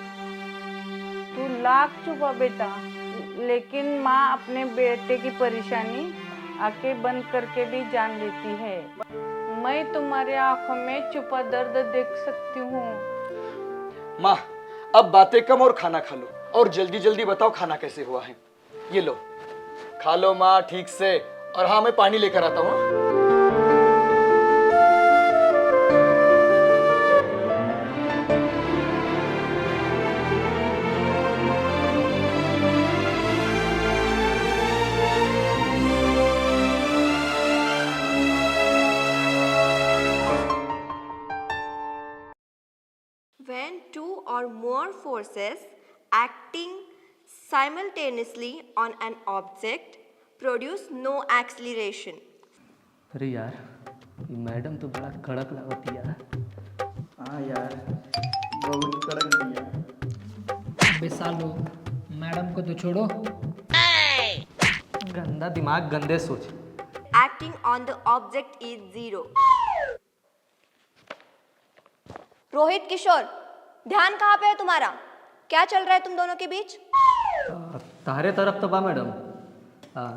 तू लाख चुपा बेटा, लेकिन माँ अपने बेटे की परेशानी आंखें बंद करके भी जान लेती है। मैं तुम्हारी आंखों में छुपा दर्द देख सकती हूँ। माँ, अब बातें कम और खाना खा लो और जल्दी जल्दी बताओ खाना कैसे हुआ है। ये लो, खा लो माँ ठीक से। और हाँ, मैं पानी लेकर आता हूँ। When two or more forces acting simultaneously on an object produce no acceleration. अरे यार, ये मैडम तो बड़ा कड़क लगती है। हाँ यार, बहुत कड़क दिया। अबे सालो, मैडम को तो छोड़ो। गंदा दिमाग, गंदे सोच। Acting on the object is zero. Rohit, किशोर, ध्यान कहाँ पे है तुम्हारा? क्या चल रहा है तुम दोनों के बीच? तारे तरफ तो बा मैडम,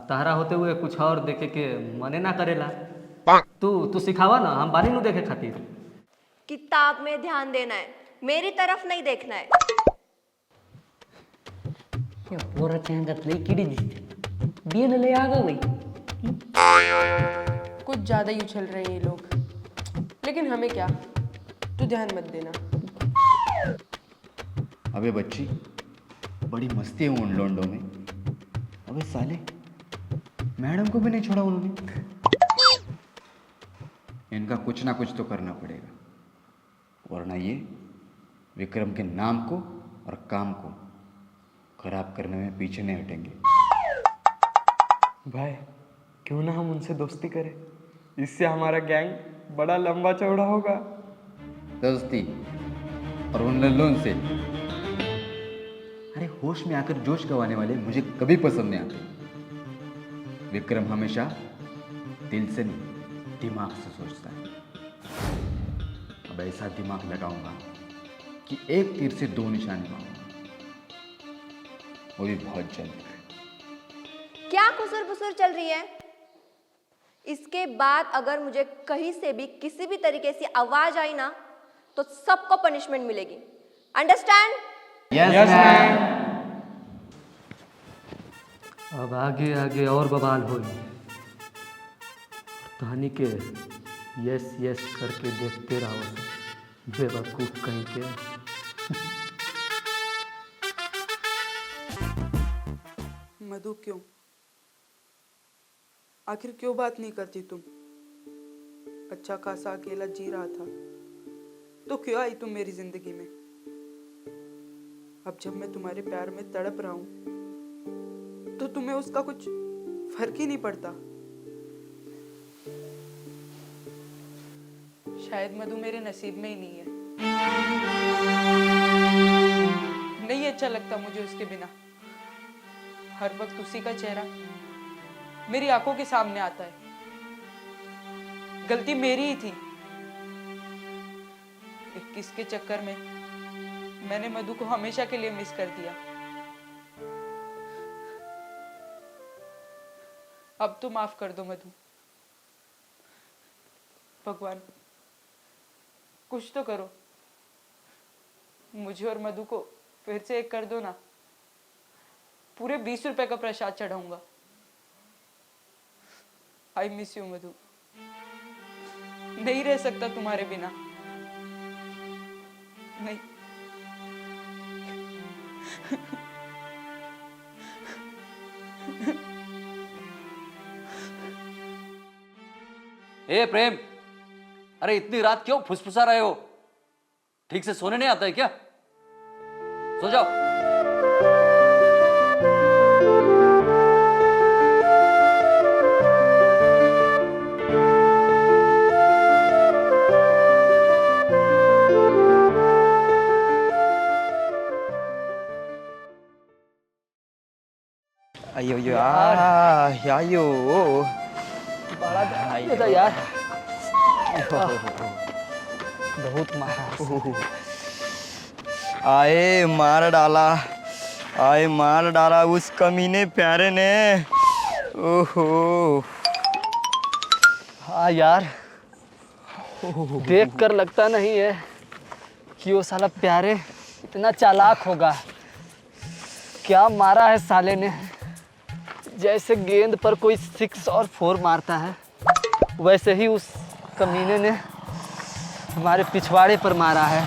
तारा होते हुए कुछ और देखे के मने ना करेला। तू सिखावा ना, हम बानी नु देखे खातिर। किताब में ध्यान देना है, मेरी तरफ नहीं देखना है। क्या पोरा चेंगत ले किडी दिसते बियन ले आ गई। कुछ ज्यादा ही उछल रहे हैं ये लोग, लेकिन हमें क्या, तू ध्यान मत देना। अबे बच्ची, बड़ी मस्ती है उन लोंडों में। अबे साले, मैडम को भी नहीं छोड़ा उन्होंने। इनका कुछ ना कुछ तो करना पड़ेगा, वरना ये विक्रम के नाम को और काम को खराब करने में पीछे नहीं हटेंगे। भाई, क्यों ना हम उनसे दोस्ती करें? इससे हमारा गैंग बड़ा लंबा चौड़ा होगा। दोस्ती? और उन लल्लों से? अरे होश में आकर जोश गंवाने वाले मुझे कभी पसंद नहीं आते। विक्रम हमेशा दिल से नहीं, दिमाग से सोचता है। अब ऐसा दिमाग लगाऊंगा कि एक तीर से दो निशाने मारूंगा, वो भी बहुत जल्द। क्या खुसर पुसर चल रही है? इसके बाद अगर मुझे कहीं से भी किसी भी तरीके से आवाज आई ना, तो सबको पनिशमेंट मिलेगी। अंडरस्टैंड? Yes ma'am. अब आगे आगे और बवाल हो, कहानी के यस यस करके देखते रहो, बेवकूफ कहीं के। मधु क्यों? आखिर क्यों बात नहीं करती तुम? अच्छा खासा अकेला जी रहा था तो क्यों आई तुम मेरी जिंदगी में? अब जब मैं तुम्हारे प्यार में तड़प रहा हूं तो तुम्हें उसका कुछ फर्क ही नहीं पड़ता। शायद मधु मेरे नसीब में ही नहीं है। नहीं अच्छा लगता मुझे उसके बिना। हर वक्त उसी का चेहरा मेरी आंखों के सामने आता है। गलती मेरी ही थी। 21 के चक्कर में मैंने मधु को हमेशा के लिए मिस कर दिया। अब तो माफ कर दो मधु। भगवान कुछ तो करो, मुझे और मधु को फिर से एक कर दो ना। पूरे 20 रुपए का प्रसाद चढ़ाऊंगा। आई मिस यू मधु। नहीं रह सकता तुम्हारे बिना। नहीं। ए प्रेम, अरे इतनी रात क्यों फुसफुसा रहे हो? ठीक से सोने नहीं आता है क्या? सो जाओ। अयो यायो बड़ा दर्द था यार, बहुत मारा। आए मार डाला उस कमीने प्यारे ने। ओहो हाँ यार, देख कर लगता नहीं है कि वो साला प्यारे इतना चालाक होगा। क्या मारा है साले ने, जैसे गेंद पर कोई 6 और 4 मारता है, वैसे ही उस कमीने ने हमारे पिछवाड़े पर मारा है।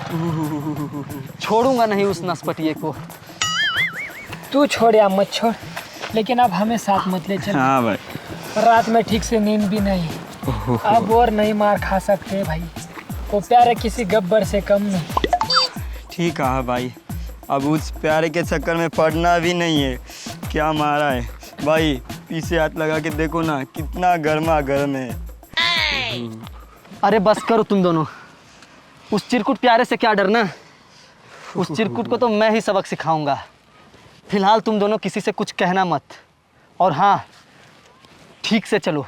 छोड़ूंगा नहीं उस नसपटिए को। तू छोड़ या मत छोड़, लेकिन अब हमें साथ मत ले चल। हाँ भाई। रात में ठीक से नींद भी नहीं, अब और नहीं मार खा सकते भाई। वो प्यारे किसी गब्बर से कम नहीं। ठीक है भाई, अब उस प्यारे के चक्कर में पड़ना भी नहीं है। क्या मारा है भाई, पीछे हाथ लगा के देखो ना, कितना गर्मा गर्म है। अरे बस करो तुम दोनों, उस चिरकुट प्यारे से क्या डरना। उस चिरकुट को तो मैं ही सबक सिखाऊंगा। फिलहाल तुम दोनों किसी से कुछ कहना मत, और हाँ ठीक से चलो,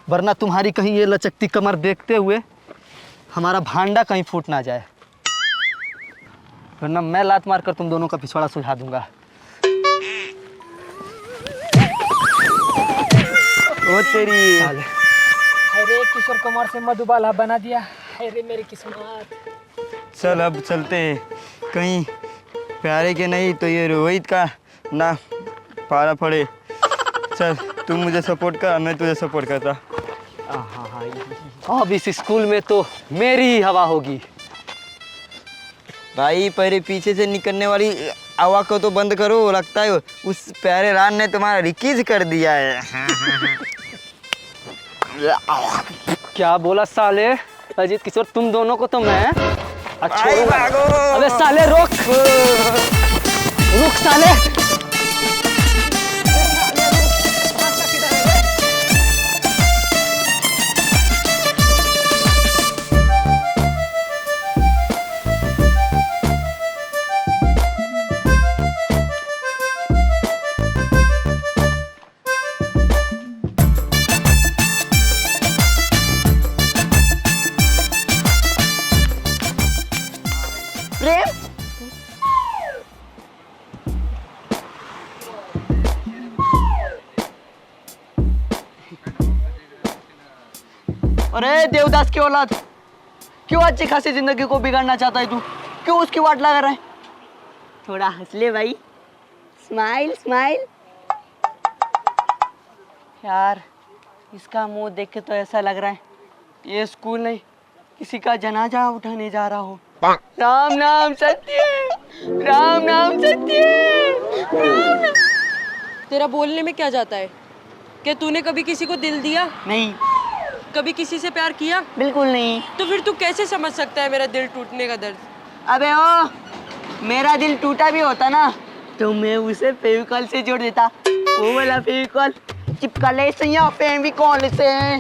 वरना तुम्हारी कहीं ये लचकती कमर देखते हुए हमारा भांडा कहीं फूट ना जाए, वरना मैं लात मार कर तुम दोनों का पिछवाड़ा सुलझा दूंगा। ओ तेरी। अरे किशोर कुमार से मधुबाला बना दिया। अरे मेरी किस्मत। चल अब चलते हैं, कहीं प्यारे के नहीं तो ये रोहित का ना पारा पड़े। चल तू मुझे सपोर्ट कर, मैं तुझे सपोर्ट करता। अब इस स्कूल में तो मेरी ही हवा होगी। भाई पहले पीछे से निकलने वाली आवाज को तो बंद करो, लगता है उस प्यारे रान ने तुम्हारा रिकीज कर दिया है। क्या बोला साले? अजीत किशोर, तुम दोनों को तो मैं छोड़ूंगा। अबे साले रुक साले। अरे देवदास की औलाद, क्यों अच्छी खासी जिंदगी को बिगाड़ना चाहता है तू? क्यों उसकी वाट लगा रहा है? थोड़ा हंस ले भाई, स्माइल स्माइल। यार इसका मुंह देख के तो ऐसा लग रहा है ये स्कूल नहीं, किसी का जनाजा उठाने जा रहा हूँ। राम नाम सत्य, राम नाम सत्य, राम नाम। तेरा बोलने में क्या जाता है? क्या तूने कभी किसी को दिल दिया? नहीं। कभी किसी से प्यार किया? बिल्कुल नहीं। तो फिर तू कैसे समझ सकता है मेरा दिल टूटने का दर्द? अबे ओ, मेरा दिल टूटा भी होता ना तो मैं उसे फेविकॉल से जोड़ देता। वो वाला फेविकॉल चिपका ले सैया फेविकॉल से,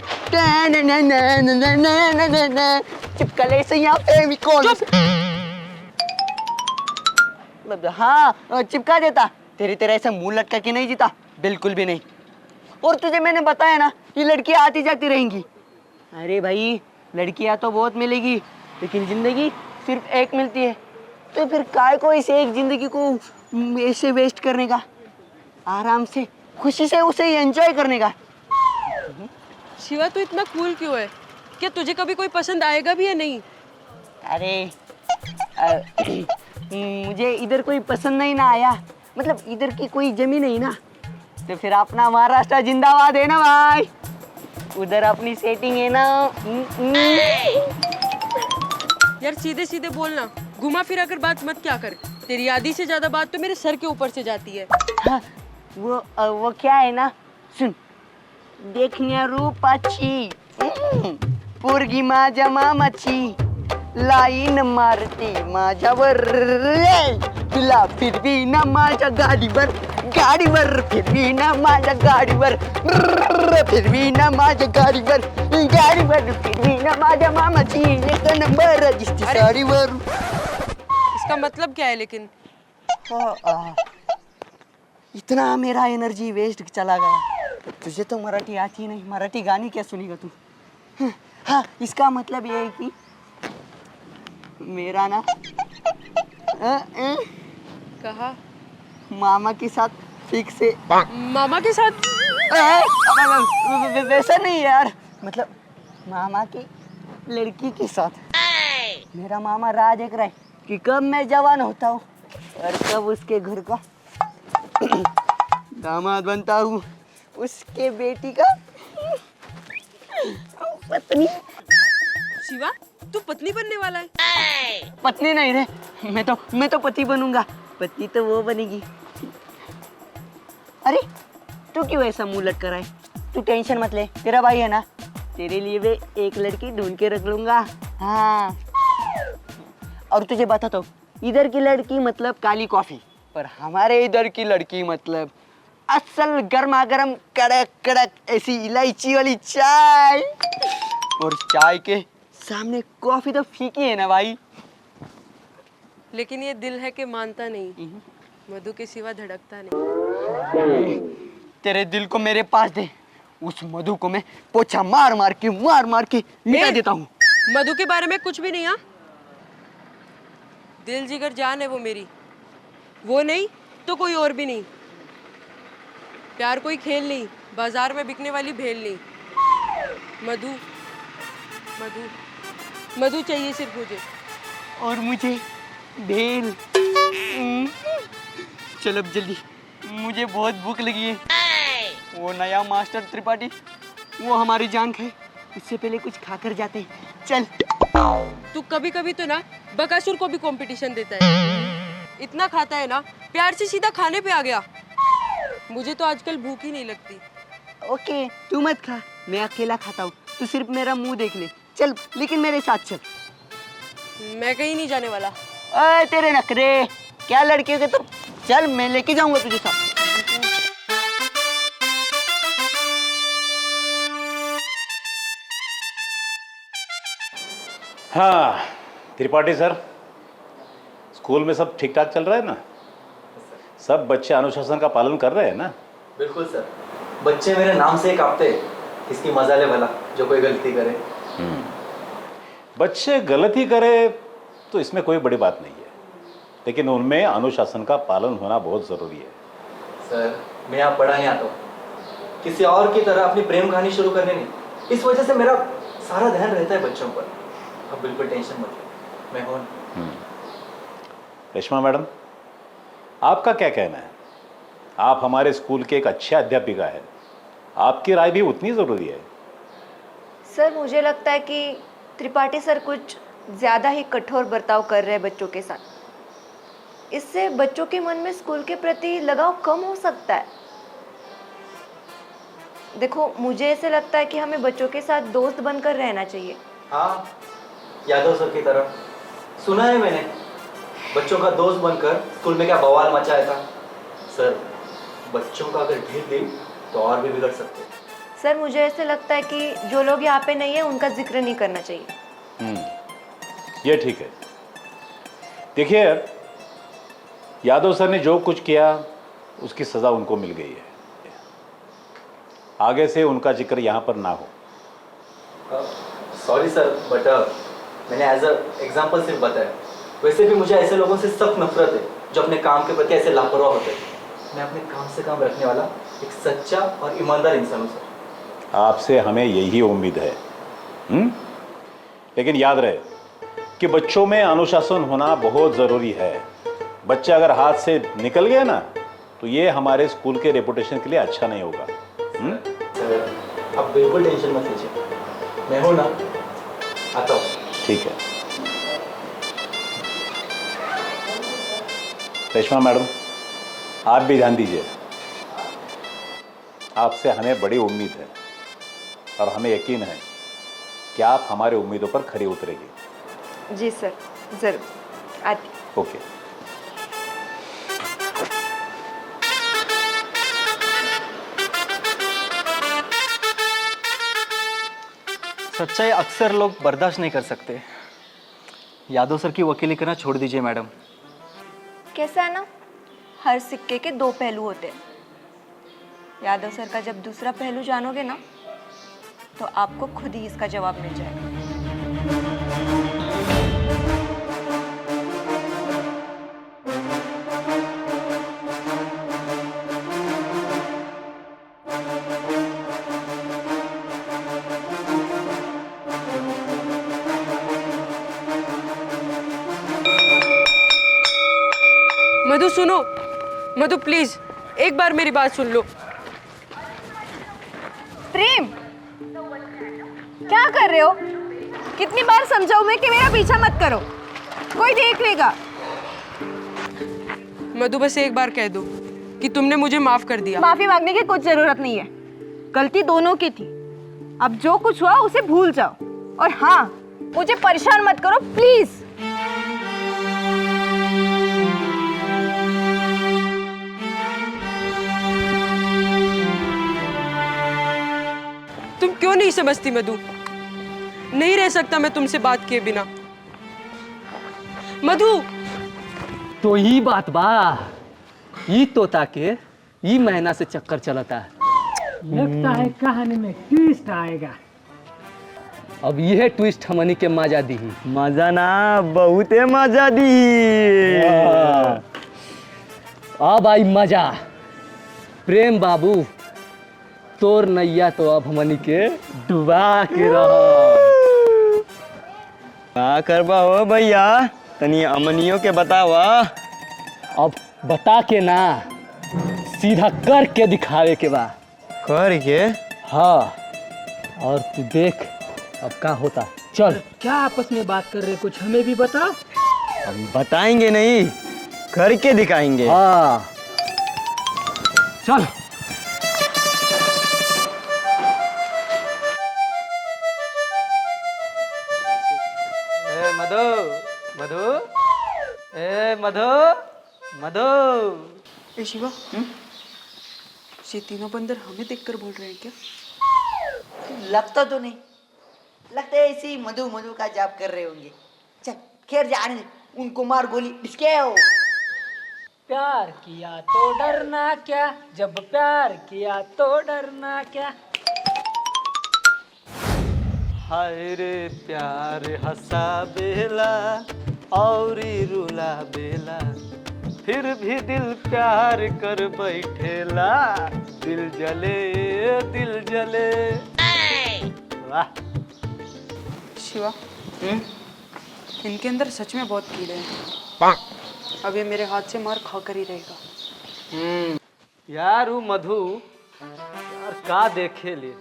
चिपका ले सैया फेविकॉल से। हाँ चिपका देता। तेरी तरह ऐसे मुंह लटका के नहीं जीता, बिल्कुल भी नहीं। और तुझे मैंने बताया ना ये लड़कियां आती जाती रहेंगी। अरे भाई लड़कियां तो बहुत मिलेगी लेकिन जिंदगी सिर्फ एक मिलती है, तो फिर काय को इस एक जिंदगी को ऐसे वेस्ट करने का, आराम से खुशी से उसे एंजॉय करने का। शिवा तू इतना कूल क्यों है? क्या तुझे कभी कोई पसंद आएगा भी या नहीं? अरे मुझे इधर कोई पसंद नहीं ना आया, मतलब इधर की कोई जमीन नहीं ना, तो फिर अपना महाराष्ट्र जिंदाबाद है ना भाई, उधर अपनी सेटिंग है ना। यार सीधे सीधे बोलना, घुमा फिरा कर बात मत क्या कर। तेरी आधी से ज्यादा बात तो मेरे सर के ऊपर से जाती है। हाँ, वो क्या है ना, सुन। देखने रूपाची पोरगी माझ्या मामाची, लाईन मारते माझ्यावर, तुला फिरवी ना माझ्या गाडीवर, गाडीवर फिरवी ना माझ्या गाडीवर, फिरवी ना माझ्या गाडीवर, गाडीवर फिरवी ना माझ्या मामाची, एक नंबर दिसती साडीवर। इसका मतलब क्या है लेकिन? इतना मेरा एनर्जी वेस्ट चला गया। तुझे तो मराठी आती नहीं, मराठी गानी क्या सुनेगा तू? हाँ इसका मतलब ये है कि मेरा ना कहा मामा के साथ फिक्स है। मामा के साथ? वैसा नहीं यार, मतलब मामा की लड़की के साथ। मेरा मामा राह देख रहा है कि कब मैं जवान होता हूँ और कब उसके घर का दामाद बनता हूँ, उसके बेटी का पत्नी। शिवा तू पत्नी बनने वाला है? पत्नी नहीं रे, मैं तो पति बनूंगा, पत्नी तो वो बनेगी। अरे तू क्यों ऐसा मुंह लटका रहा है? तू टेंशन मत ले, तेरा भाई है ना, तेरे लिए भी एक लड़की ढूंढ के रख लूंगा। हाँ और तुझे बताता हूँ, इधर की लड़की मतलब काली कॉफी, पर हमारे इधर की लड़की मतलब असल गर्मा गर्म कड़क कड़क ऐसी इलायची वाली चाय, और चाय के सामने कॉफी तो फीकी है ना भाई। लेकिन ये दिल है कि मानता नहीं, मधु के सिवा धड़कता नहीं। तेरे दिल को मेरे पास दे, उस मधु को मैं पोछा मार मार के मिटा देता हूँ। मधु के बारे में कुछ भी नहीं। हाँ दिल जिगर जान है वो मेरी, वो नहीं तो कोई और भी नहीं। प्यार कोई खेल नहीं, बाजार में बिकने वाली भेल नहीं। मधु मधु मधु चाहिए सिर्फ मुझे। और मुझे भेल। चल अब जल्दी, मुझे बहुत भूख लगी है। वो नया मास्टर त्रिपाठी वो हमारी जान खाए, उससे पहले कुछ खाकर जाते हैं। चल। तू कभी कभी तो ना बकासुर को भी कंपटीशन देता है। इतना खाता है ना, प्यार से सीधा खाने पे आ गया। मुझे तो आजकल भूख ही नहीं लगती। ओके तू मत खा, मैं अकेला खाता हूँ, तू सिर्फ मेरा मुंह देख ले। चल लेकिन मेरे साथ चल। मैं कहीं नहीं जाने वाला। अरे तेरे नखरे क्या लड़के के, तो चल मैं लेके जाऊंगा तुझे साथ। हाँ त्रिपाठी सर, स्कूल में सब ठीक ठाक चल रहा है ना? सब बच्चे अनुशासन का पालन कर रहे हैं ना? बिल्कुल सर, बच्चे मेरे नाम से ही कांपते हैं, इसकी मजा ले भला जो कोई गलती करे। बच्चे गलती करे तो इसमें कोई बड़ी बात नहीं है, लेकिन उनमें अनुशासन का पालन होना बहुत ज़रूरी है। सर मैं यहाँ पढ़ाने आता हूँ, किसी और की तरह अपनी प्रेम कहानी शुरू करने नहीं। इस वजह से मेरा सारा ध्यान रहता है बच्चों पर। अब बिल्कुल टेंशन मत लो, मैं हूँ। रेशमा मैडम, आपका क्या कहना है? आप हमारे स्कूल के एक अच्छे अध्यापिका हैं, आपकी राय भी उतनी ज़रूरी है। सर मुझे लगता है कि त्रिपाठी सर कुछ ज़्यादा ही कठोर बर्ताव कर रहे हैं बच्चों के साथ। इससे बच्चों के मन में स्कूल के प्रति लगाव कम हो सकता है। देखो मुझे ऐसे लगता है कि हमें बच्चों के साथ दोस्त बनकर रहना चाहिए। हाँ, यादव सर की तरह सुना है मैंने, बच्चों का दोस्त बनकर स्कूल में क्या बवाल मचाया था। सर बच्चों का अगर ढील दी तो और भी बिगड़ सकते हैं। सर मुझे ऐसे लगता है कि जो लोग यहाँ पे नहीं है उनका जिक्र नहीं करना चाहिए। ये ठीक है। देखिए यादव सर ने जो कुछ किया उसकी सजा उनको मिल गई है। आगे से उनका जिक्र यहाँ पर ना हो। सॉरी सर, बट मैंने एज अ एग्जाम्पल सिर्फ बताया। वैसे भी मुझे ऐसे लोगों से सख्त नफरत है जो अपने काम के प्रति ऐसे लापरवाह होते हैं। मैं अपने काम से काम रखने वाला एक सच्चा और ईमानदार इंसान हूँ सर। आपसे हमें यही उम्मीद है। लेकिन याद रहे कि बच्चों में अनुशासन होना बहुत ज़रूरी है। बच्चे अगर हाथ से निकल गए ना तो ये हमारे स्कूल के रेपुटेशन के लिए अच्छा नहीं होगा। सर आप बिल्कुल टेंशन मत लीजिए, मैं हूँ ना, आता हूँ। ठीक है। रेशमा मैडम आप भी ध्यान दीजिए। आपसे हमें बड़ी उम्मीद है और हमें यकीन है कि आप हमारे उम्मीदों पर खरी उतरेगी। जी सर, ज़रूर आती। ओके। सच्चाई अक्सर लोग बर्दाश्त नहीं कर सकते। यादव सर की वकीली करना छोड़ दीजिए मैडम। कैसा है ना, हर सिक्के के दो पहलू होते हैं। यादव सर का जब दूसरा पहलू जानोगे ना तो आपको खुद ही इसका जवाब मिल जाएगा। मधु सुनो, मधु प्लीज एक बार मेरी बात सुन लो। प्रेम क्या कर रहे हो? कितनी बार समझाऊं मैं कि मेरा पीछा मत करो, कोई देख लेगा। मधु बस एक बार कह दो कि तुमने मुझे माफ कर दिया। माफी मांगने की कुछ जरूरत नहीं है, गलती दोनों की थी। अब जो कुछ हुआ उसे भूल जाओ। और हाँ, मुझे परेशान मत करो प्लीज। तुम क्यों नहीं समझती मधु? नहीं रह सकता मैं तुमसे बात किए बिना। मधु तो ही बात बा, ई तोता के ई महीना से चक्कर चलता है। लगता है कहानी में ट्विस्ट आएगा। अब यह ट्विस्ट हमनी के मजा दी। मजा ना, बहुते मजा दी। अब आई मजा। प्रेम बाबू तोर नैया तो अब हमनी के डुबा के रह। का करबा हो भैया, तनी अमनियों के बतावा। अब बता के ना, सीधा करके दिखावे के बा। करके? हाँ, और तू देख अब क्या होता। चल। क्या आपस में बात कर रहे, कुछ हमें भी बता। हम बताएंगे नहीं, करके दिखाएंगे। हाँ चल। मधु मधु ए मधु मधु। ए शिवा, ये तीनों बंदर हमें देखकर बोल रहे हैं क्या? लगता तो नहीं, लगता है ऐसे ही मधु मधु का जाप कर रहे होंगे। चल खैर जाने दे, उनको मार गोली इसके हो। प्यार किया तो डरना क्या, जब प्यार किया तो डरना क्या। हाय रे प्यार हंसा बेला और रुला बेला, फिर भी दिल प्यार कर बैठेला। दिल जले दिल जले। वाह शिवा, इनके अंदर सच में बहुत कीड़े हैं। अब ये मेरे हाथ से मार खा कर ही रहेगा। यार वो मधु यार का देखे ले,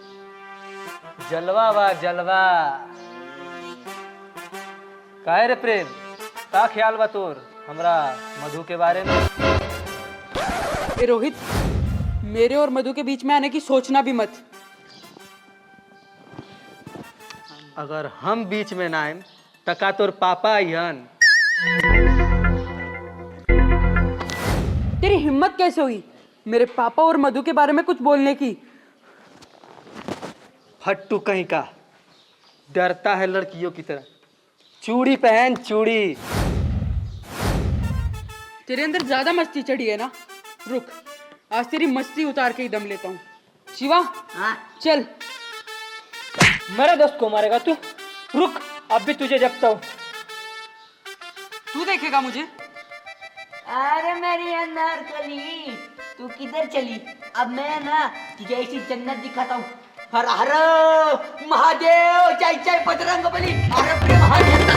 जलवा बा जलवा। काहे रे प्रेम, का ख्याल बा तोर हमरा मधु के बारे में? ए रोहित, मेरे और मधु के बीच में आने की सोचना भी मत। अगर हम बीच में ना आएम तका तोर पापा आइहन। तेरी हिम्मत कैसे हुई मेरे पापा और मधु के बारे में कुछ बोलने की? फट्टू कहीं का, डरता है लड़कियों की तरह। चूड़ी पहन चूड़ी। तेरे अंदर ज्यादा मस्ती चढ़ी है ना? रुक, आज तेरी मस्ती उतार के ही दम लेता हूँ। शिवा, चल। मेरे दोस्त को मारेगा तू? रुक, अब भी तुझे जपता हूँ। तू देखेगा मुझे? अरे मेरी अनारकली, तू किधर चली? अब मैं ना तुझे ऐसी जन्नत दिखाता हूँ। हर हर महादेव, जय जय बजरंगबली, हर प्रेम महादेव।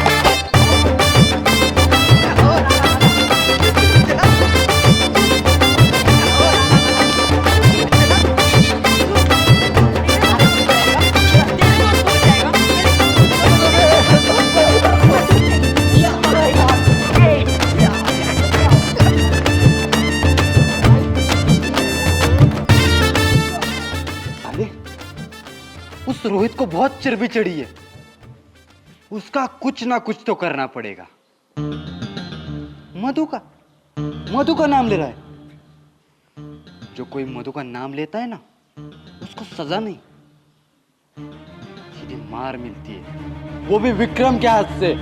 उस रोहित को बहुत चर्बी चढ़ी है, उसका कुछ ना कुछ तो करना पड़ेगा। मधु का नाम ले रहा है। जो कोई मधु का नाम लेता है ना, उसको सजा नहीं, सीधे मार मिलती है, वो भी विक्रम के हाथ से।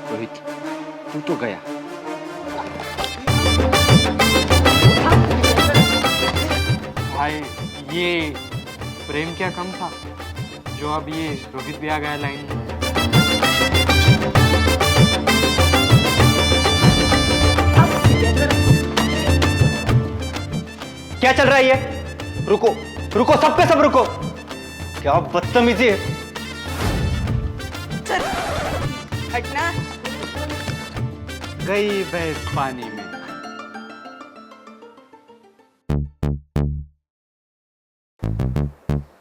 रोहित, तू तो गया। भाई, ये प्रेम क्या कम था जो अब ये रोहित भी आ गया लाइन में। क्या चल रहा है ये? रुको रुको, सब पे सब रुको। क्या बदतमीजी है। हटना। गई भैंस पानी में।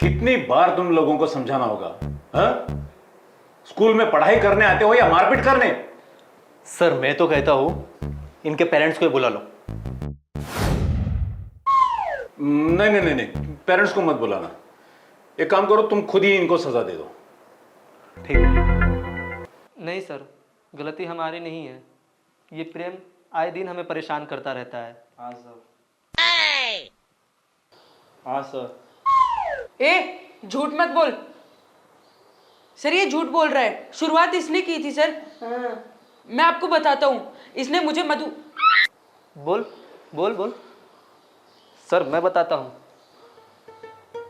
कितनी बार तुम लोगों को समझाना होगा? हाँ? स्कूल में पढ़ाई करने आते हो या मारपीट करने? सर, मैं तो कहता हूं इनके पेरेंट्स को ही बुला लो। नहीं नहीं नहीं नहीं, पेरेंट्स को मत बुलाना। एक काम करो, तुम खुद ही इनको सजा दे दो। ठीक है। नहीं सर, गलती हमारी नहीं है। ये प्रेम आए दिन हमें परेशान करता रहता है। हाँ सर। हाँ सर। ए, झूठ मत बोल। सर, ये झूठ बोल रहा है। शुरुआत इसने की थी सर। मैं आपको बताता हूँ, इसने मुझे मधु। बोल बोल बोल। सर, मैं बताता हूँ।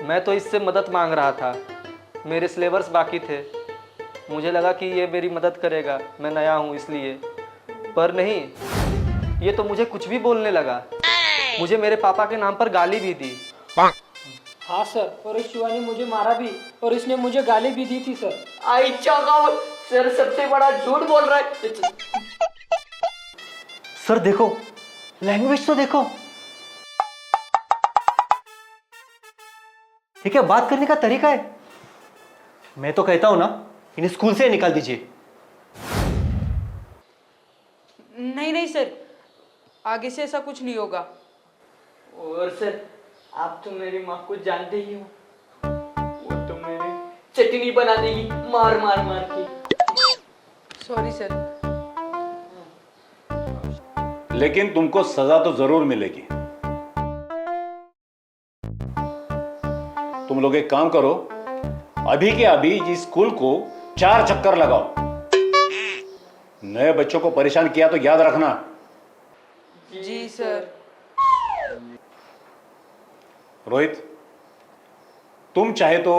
मैं तो इससे मदद मांग रहा था, मेरे सिलेबस बाकी थे। मुझे लगा कि ये मेरी मदद करेगा, मैं नया हूँ इसलिए। पर नहीं, ये तो मुझे कुछ भी बोलने लगा। मुझे मेरे पापा के नाम पर गाली भी दी। हाँ सर, और इस शिवा ने मुझे मारा भी, और इसने मुझे गाली भी दी थी सर। आई चागाओ, सर सबसे बड़ा झूठ बोल रहा है। सर देखो, लैंग्वेज तो देखो। ये क्या बात करने का तरीका है? मैं तो कहता हूं ना, इन्हें स्कूल से निकाल दीजिए। नहीं नहीं सर, आगे से ऐसा कुछ नहीं होगा। और सर, आप तो मेरी माँ को जानते ही हो, वो तो मेरी चटनी बना देगी मार मार मार के। Sorry sir. लेकिन तुमको सजा तो जरूर मिलेगी। तुम लोग एक काम करो, अभी के अभी इस स्कूल को 4 चक्कर लगाओ। नए बच्चों को परेशान किया तो याद रखना। जी सर। रोहित, तुम चाहे तो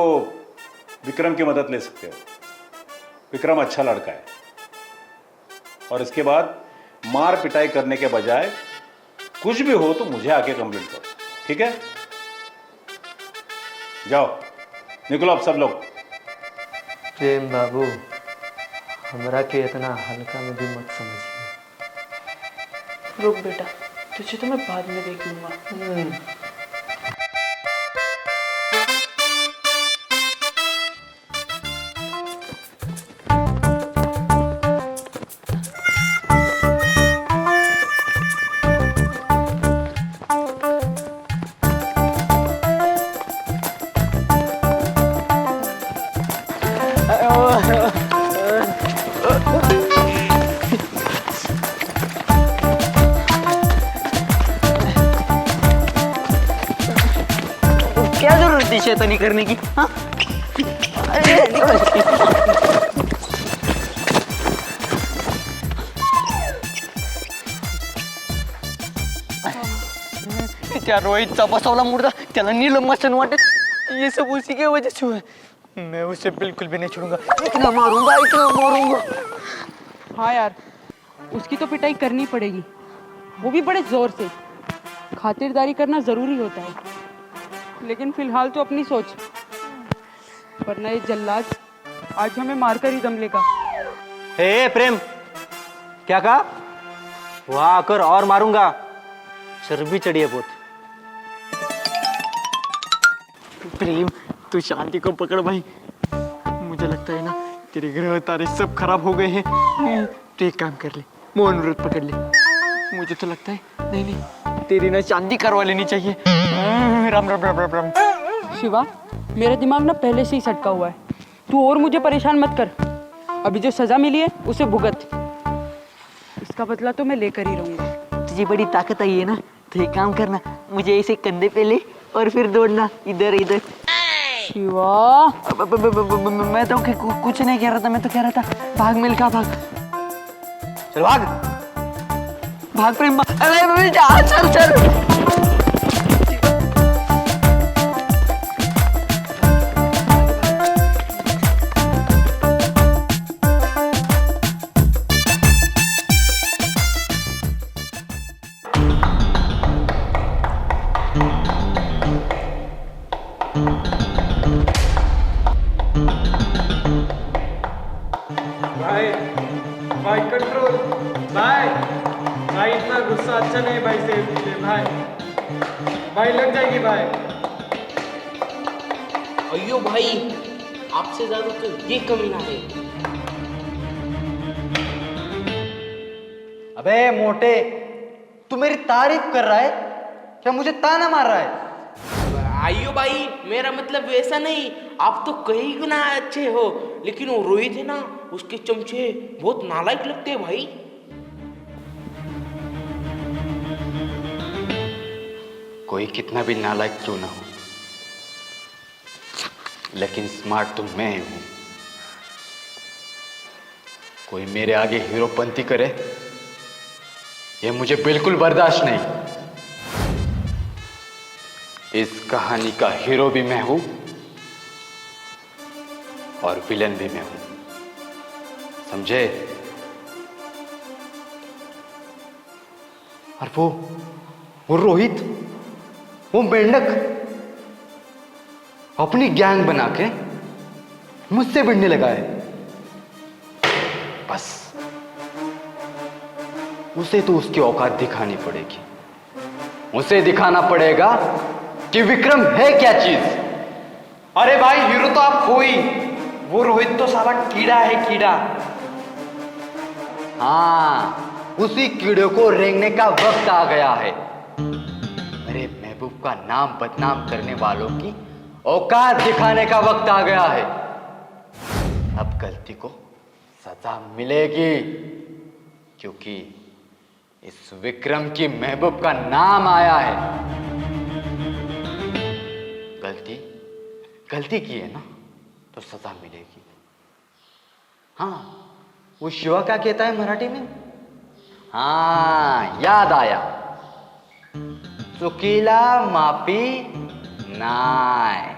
विक्रम की मदद ले सकते हो। विक्रम अच्छा लड़का है। और इसके बाद मार पिटाई करने के बजाय कुछ भी हो तो मुझे आके कंप्लेंट करो, ठीक है? जाओ, निकलो अब सब लोग। प्रेम बाबू, हमरा के इतना हल्का में भी मत समझिए। रुक बेटा, तुझे तो मैं बाद में देख लूंगा। शैतानी करने की? हाँ? त्या रोहितचा बसवला मुर्दा त्याला नीलम मसन वाटत ये सब उसी की वजह से हुआ है। मैं उसे बिल्कुल भी नहीं छोड़ूंगा, इतना मारूंगा इतना मारूंगा। हाँ यार, उसकी तो पिटाई करनी पड़ेगी, वो भी बड़े जोर से। खातिरदारी करना जरूरी होता है, लेकिन फिलहाल तो अपनी सोच, वरना ये जल्लाद आज हमें मारकर ही दम लेगा। हे प्रेम, क्या कहा? वहां आकर और मारूंगा, चर्बी चढ़ी है बहुत। प्रेम तू शांति को पकड़ भाई, मुझे लगता है ना तेरे ग्रह तारे सब खराब हो गए हैं। तो एक काम कर ले, मौन व्रत पकड़ ले। मुझे तो लगता है नहीं नहीं तेरी ना शांति करवा लेनी चाहिए। राम राम राम राम राम। शिवा, मेरा दिमाग ना पहले से ही सटका हुआ है, तू और मुझे परेशान मत कर। अभी जो सजा मिली है उसे भुगत, इसका बदला तो मैं लेकर ही रहूंगा। तुझे बड़ी ताकत आई है ना, तो एक काम करना, मुझे ऐसे कंधे पे ले और फिर दौड़ना इधर इधर। शिवा, मैं तो कुछ नहीं कह रहा था, मैं तो कह रहा था भाग मिल्खा भाग। चल भाग भाग प्रेम भाग। अरे चल चल। भाई भाई कंट्रोल भाई, भाई इतना गुस्सा अच्छा नहीं भाई से भाई लग जाएगी भाई। अयो भाई, आपसे ज्यादा तो ये कमीना है। अबे मोटे, तू मेरी तारीफ कर रहा है क्या मुझे ताना मार रहा है? आइयो भाई, मेरा मतलब वैसा नहीं, आप तो कई गुना अच्छे हो, लेकिन वो रोहित है ना, उसके चमचे बहुत नालायक लगते हैं भाई। कोई कितना भी नालायक क्यों ना हो, लेकिन स्मार्ट तो मैं ही हूं। कोई मेरे आगे हीरोपंती करे, ये मुझे बिल्कुल बर्दाश्त नहीं। इस कहानी का हीरो भी मैं हूं और विलन भी मैं हूं, समझे? और वो रोहित, वो मेंढक अपनी गैंग बना के मुझसे भिड़ने लगा है। बस उसे तो उसकी औकात दिखानी पड़ेगी, उसे दिखाना पड़ेगा कि विक्रम है क्या चीज। अरे भाई, हीरो तो आप हो ही, वो रोहित तो साला कीड़ा है, कीड़ा। हाँ, उसी कीड़े को रेंगने का वक्त आ गया है। मेरे महबूब का नाम बदनाम करने वालों की औकात दिखाने का वक्त आ गया है। अब गलती को सजा मिलेगी, क्योंकि इस विक्रम की महबूब का नाम आया है। गलती की है ना, तो सजा मिलेगी। हाँ, वो शिवा क्या कहता है मराठी में? हाँ, याद आया, चुकीला माफी नाय।